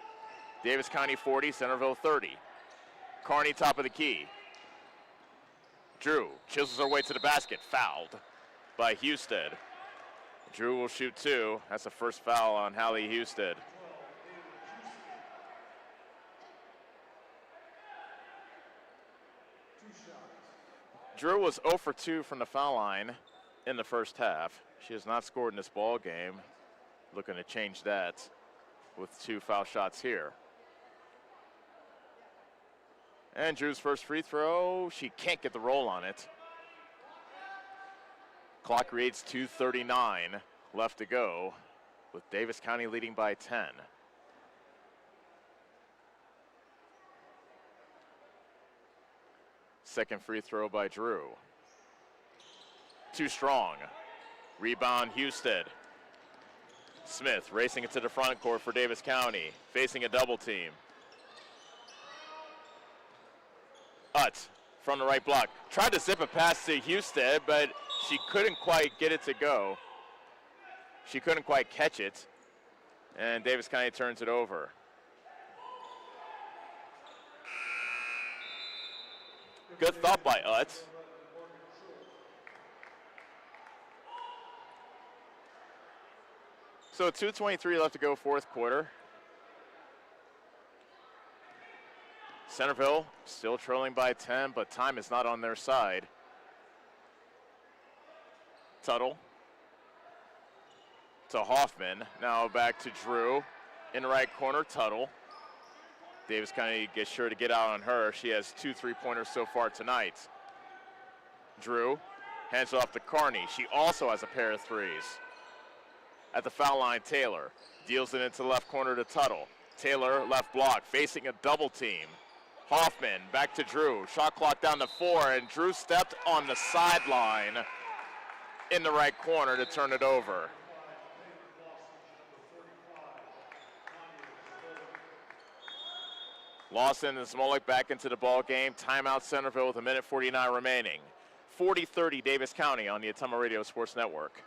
Davis County 40, Centerville 30. Kearney top of the key. Drew chisels her way to the basket, fouled by Husted. Drew will shoot two. That's the first foul on Hallie Husted. Drew was 0 for 2 from the foul line in the first half. She has not scored in this ball game. Looking to change that with 2 foul shots here. And Drew's first free throw, she can't get the roll on it. Clock reads 2:39 left to go, with Davis County leading by 10. Second free throw by Drew. Too strong. Rebound Husted. Smith racing it to the front court for Davis County, facing a double team. Utz from the right block. Tried to zip a pass to Husted, but she couldn't quite get it to go. She couldn't quite catch it, and Davis County turns it over. Good thought by Utz. So 2:23 left to go, fourth quarter. Centerville still trailing by 10, but time is not on their side. Tuttle to Hoffman. Now back to Drew. In the right corner, Tuttle. Davis County gets sure to get out on her. She has 2 3-pointers so far tonight. Drew hands it off to Kearney. She also has a pair of threes. At the foul line, Taylor deals it into the left corner to Tuttle. Taylor left block, facing a double team. Hoffman back to Drew. Shot clock down to 4, and Drew stepped on the sideline in the right corner to turn it over. Lawson and Smolik back into the ball game. Timeout Centerville with 1:49 remaining. 40-30 Davis County on the Ottumwa Radio Sports Network.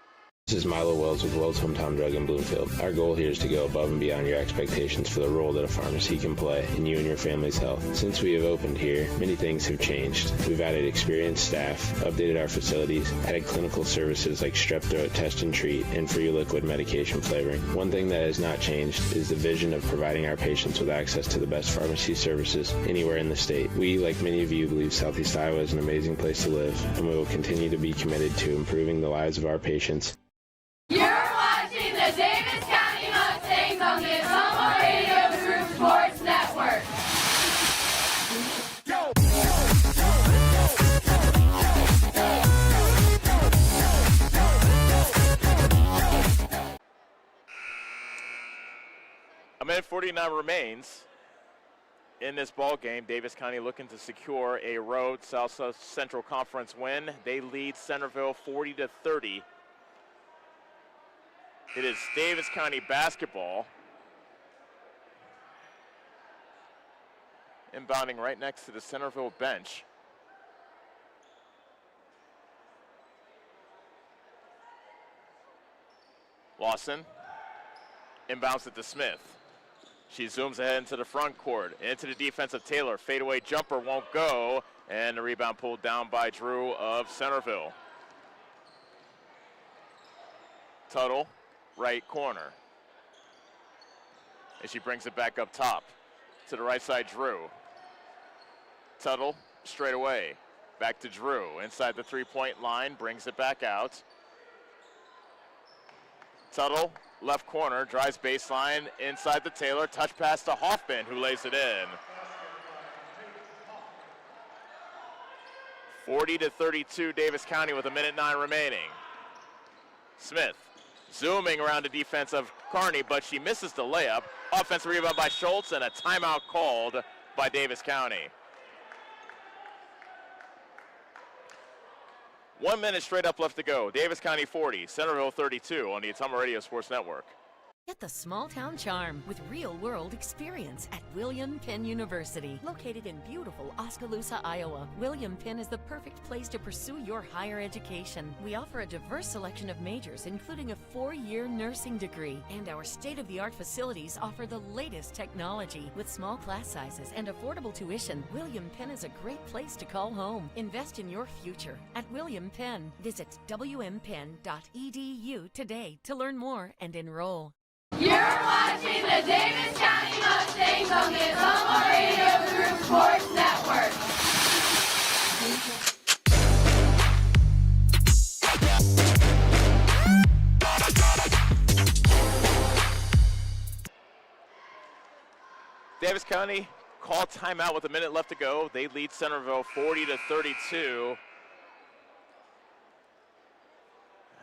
This is Milo Wells with Wells Hometown Drug in Bloomfield. Our goal here is to go above and beyond your expectations for the role that a pharmacy can play in you and your family's health. Since we have opened here, many things have changed. We've added experienced staff, updated our facilities, added clinical services like strep throat test and treat, and free liquid medication flavoring. One thing that has not changed is the vision of providing our patients with access to the best pharmacy services anywhere in the state. We, like many of you, believe Southeast Iowa is an amazing place to live, and we will continue to be committed to improving the lives of our patients. You're watching the Davis County Mustangs on the Ottumwa Radio Group Sports Network. A minute 49 remains in this ball game. Davis County looking to secure a road South Central Conference win. They lead Centerville 40-30. It is Davis County basketball. Inbounding right next to the Centerville bench. Lawson inbounds it to Smith. She zooms ahead into the front court, into the defense of Taylor. Fadeaway jumper won't go, and the rebound pulled down by Drew of Centerville. Tuttle, right corner. And she brings it back up top to the right side, Drew. Tuttle, straight away. Back to Drew, inside the three-point line, brings it back out. Tuttle, left corner, drives baseline, inside the Taylor, touch pass to Hoffman, who lays it in. 40-32, Davis County with 1:09 remaining. Smith, zooming around the defense of Kearney, but she misses the layup. Offensive rebound by Schultz, and a timeout called by Davis County. 1 minute straight up left to go. Davis County 40, Centerville 32 on the Ottumwa Radio Sports Network. Get the small town charm with real-world experience at William Penn University. Located in beautiful Oskaloosa, Iowa, William Penn is the perfect place to pursue your higher education. We offer a diverse selection of majors, including a 4-year nursing degree. And our state-of-the-art facilities offer the latest technology. With small class sizes and affordable tuition, William Penn is a great place to call home. Invest in your future at William Penn. Visit wmpenn.edu today to learn more and enroll. You're watching the Davis County Mustangs on the Ottumwa Radio Group Sports Network. Davis County called timeout with 1 minute left to go. They lead Centerville 40-32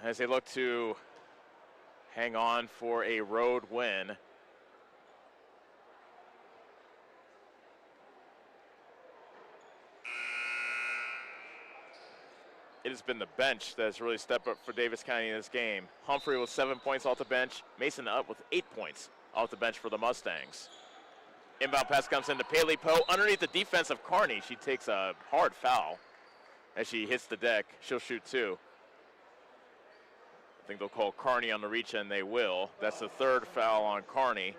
as they look to hang on for a road win. It has been the bench that has really stepped up for Davis County in this game. Humphrey with 7 points off the bench. Mason up with 8 points off the bench for the Mustangs. Inbound pass comes into Paley Poe underneath the defense of Kearney. She takes a hard foul as she hits the deck. She'll shoot 2. I think they'll call Kearney on the reach, and they will. That's the 3rd foul on Kearney.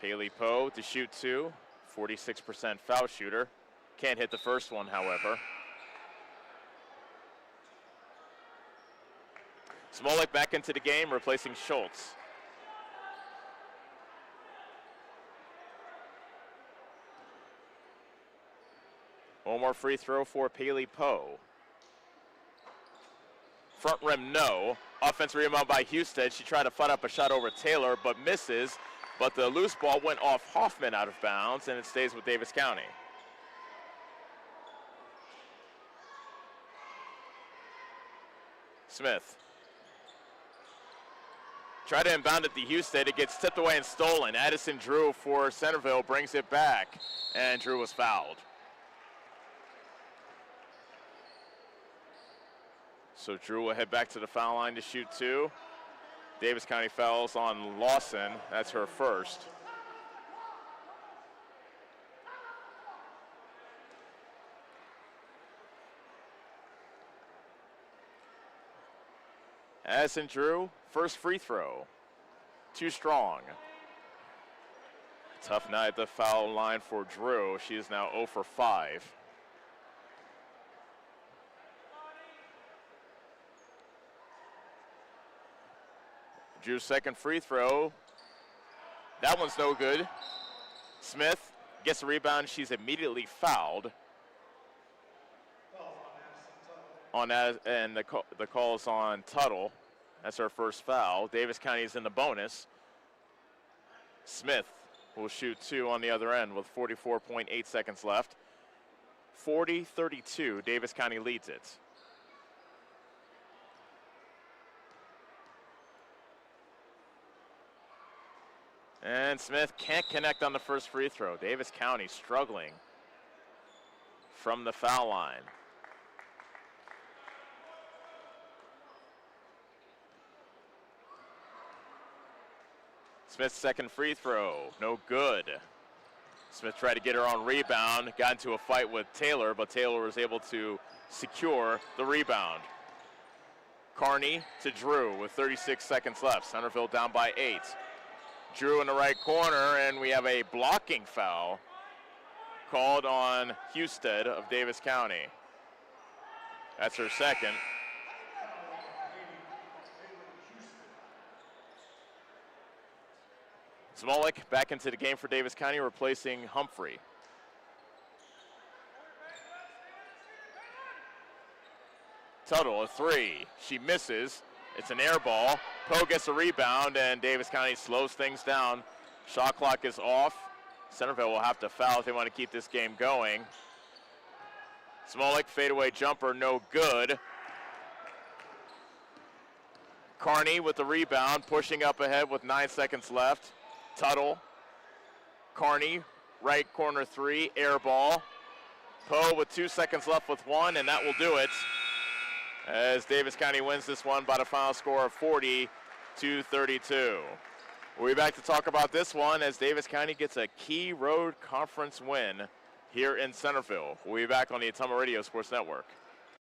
Paley Poe to shoot 2, 46% foul shooter. Can't hit the first one, however. Smolik back into the game, replacing Schultz. One more free throw for Paley Poe. Front rim, no. Offensive rebound by Houston. She tried to fight up a shot over Taylor, but misses. But the loose ball went off Hoffman out of bounds, and it stays with Davis County. Smith. Try to inbound it to Houston. It gets tipped away and stolen. Addison Drew for Centerville brings it back, and Drew was fouled. So Drew will head back to the foul line to shoot 2. Davis County fouls on Lawson. That's her first. Addison Drew, first free throw. Too strong. Tough night at the foul line for Drew. She is now 0 for 5. Drew's second free throw. That one's no good. Smith gets the rebound. She's immediately fouled. On that, and the call's on Tuttle. That's her first foul. Davis County is in the bonus. Smith will shoot 2 on the other end with 44.8 seconds left. 40-32, Davis County leads it. And Smith can't connect on the first free throw. Davis County struggling from the foul line. Smith's second free throw, no good. Smith tried to get her on rebound, got into a fight with Taylor, but Taylor was able to secure the rebound. Carney to Drew with 36 seconds left. Centerville down by 8. Drew in the right corner, and we have a blocking foul called on Husted of Davis County. That's her second. Smolik back into the game for Davis County, replacing Humphrey. Tuttle, a three. She misses. It's an air ball. Poe gets a rebound, and Davis County slows things down. Shot clock is off. Centerville will have to foul if they want to keep this game going. Smolik, fadeaway jumper, no good. Carney with the rebound, pushing up ahead with 9 seconds left. Tuttle, Carney, right corner three, air ball. Poe with 2 seconds left with 1, and that will do it, as Davis County wins this one by the final score of 40-32. We'll be back to talk about this one as Davis County gets a key road conference win here in Centerville. We'll be back on the Ottumwa Radio Sports Network.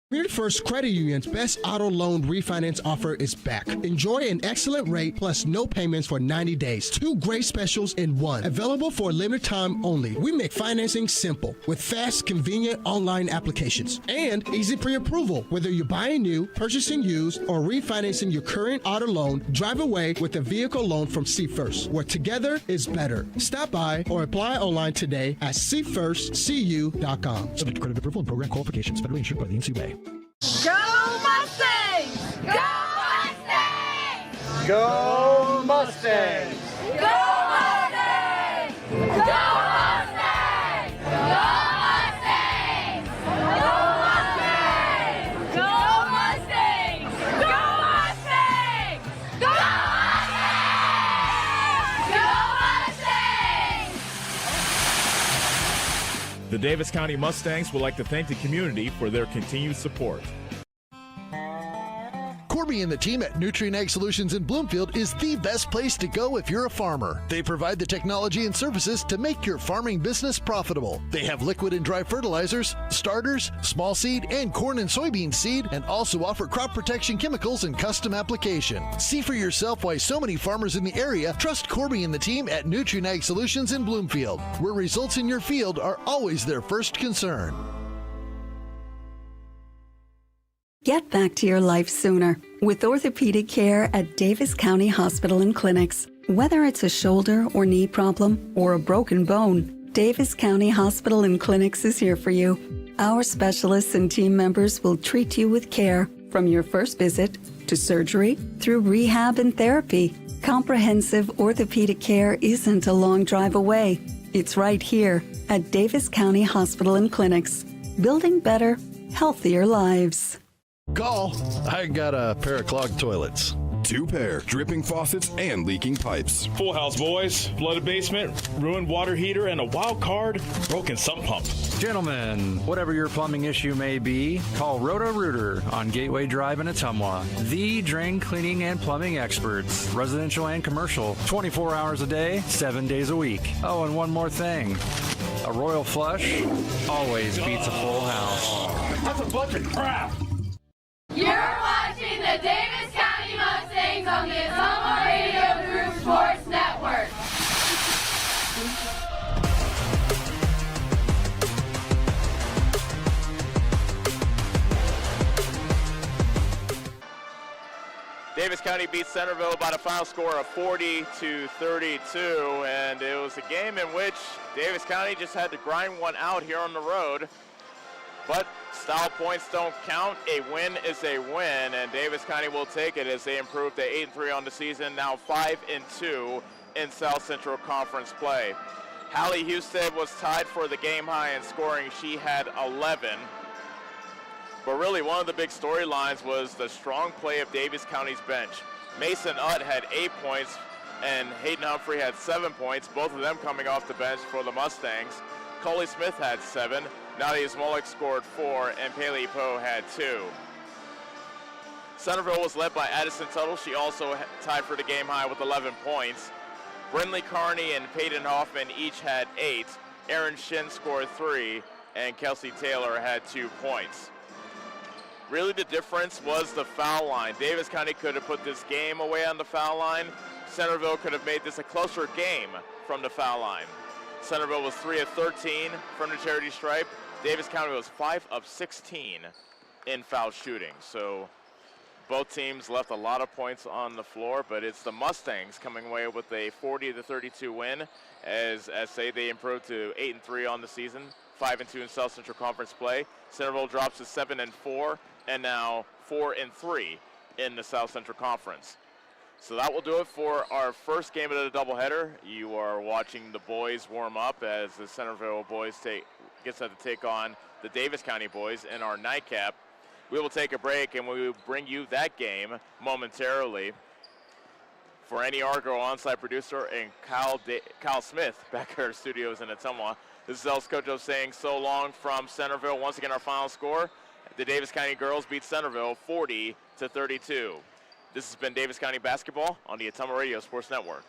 Community First Credit Union's best auto loan refinance offer is back. Enjoy an excellent rate plus no payments for 90 days. 2 great specials in one. Available for a limited time only. We make financing simple with fast, convenient online applications and easy pre-approval. Whether you're buying new, purchasing used, or refinancing your current auto loan, drive away with a vehicle loan from See First, where together is better. Stop by or apply online today at seefirstcu.com. Subject to credit approval and program qualifications. Federally insured by the NCUA. Go Mustangs! Go Mustangs! Go Mustangs! Go Mustangs! Go Mustangs! Go Mustangs! Go Mustangs! Go Mustangs! Go Mustangs! Go Mustangs! The Davis County Mustangs would like to thank the community for their continued support. Corby and the team at Nutrien Ag Solutions in Bloomfield is the best place to go if you're a farmer. They provide the technology and services to make your farming business profitable. They have liquid and dry fertilizers, starters, small seed, and corn and soybean seed, and also offer crop protection chemicals and custom application. See for yourself why so many farmers in the area trust Corby and the team at Nutrien Ag Solutions in Bloomfield, where results in your field are always their first concern. Get back to your life sooner with orthopedic care at Davis County Hospital and Clinics. Whether it's a shoulder or knee problem or a broken bone, Davis County Hospital and Clinics is here for you. Our specialists and team members will treat you with care from your first visit to surgery through rehab and therapy. Comprehensive orthopedic care isn't a long drive away. It's right here at Davis County Hospital and Clinics, building better, healthier lives. Call. I got a pair of clogged toilets. 2 pair, dripping faucets and leaking pipes. Full house, boys. Flooded basement, ruined water heater, and a wild card, broken sump pump. Gentlemen, whatever your plumbing issue may be, call Roto-Rooter on Gateway Drive in Ottumwa. The drain cleaning and plumbing experts, residential and commercial, 24 hours a day, 7 days a week. Oh, and one more thing. A royal flush always beats a full house. That's a bunch of crap. You're watching the Davis County Mustangs on the Ottumwa Radio Group Sports Network. Davis County beats Centerville by the final score of 40-32, and it was a game in which Davis County just had to grind one out here on the road. But style points don't count. A win is a win, and Davis County will take it as they improve to 8-3 on the season, now 5-2 in South Central Conference play. Hallie Husted was tied for the game high in scoring. She had 11. But really one of the big storylines was the strong play of Davis County's bench. Mason Utt had 8 points, and Hayden Humphrey had 7 points, both of them coming off the bench for the Mustangs. Coley Smith had 7, Nadia Smolik scored 4, and Paley Poe had 2. Centerville was led by Addison Tuttle. She also tied for the game high with 11 points. Brindley Carney and Peyton Hoffman each had 8. Aaron Shin scored 3, and Kelsey Taylor had 2 points. Really the difference was the foul line. Davis County could have put this game away on the foul line. Centerville could have made this a closer game from the foul line. Centerville was 3 of 13 from the charity stripe. Davis County was 5 of 16 in foul shooting. So both teams left a lot of points on the floor, but it's the Mustangs coming away with a 40-32 win as say they improved to 8-3 on the season, 5-2 in South Central Conference play. Centerville drops to 7-4 and now 4-3 in the South Central Conference. So that will do it for our first game of the doubleheader. You are watching the boys warm up as the Centerville boys gets to take on the Davis County boys in our nightcap. We will take a break and we will bring you that game momentarily. For Annie Argo, on-site producer, and Kyle Smith back at our studios in Ottumwa. This is El Scoto saying so long from Centerville. Once again, our final score, the Davis County girls beat Centerville 40-32. This has been Davis County basketball on the Ottumwa Radio Sports Network.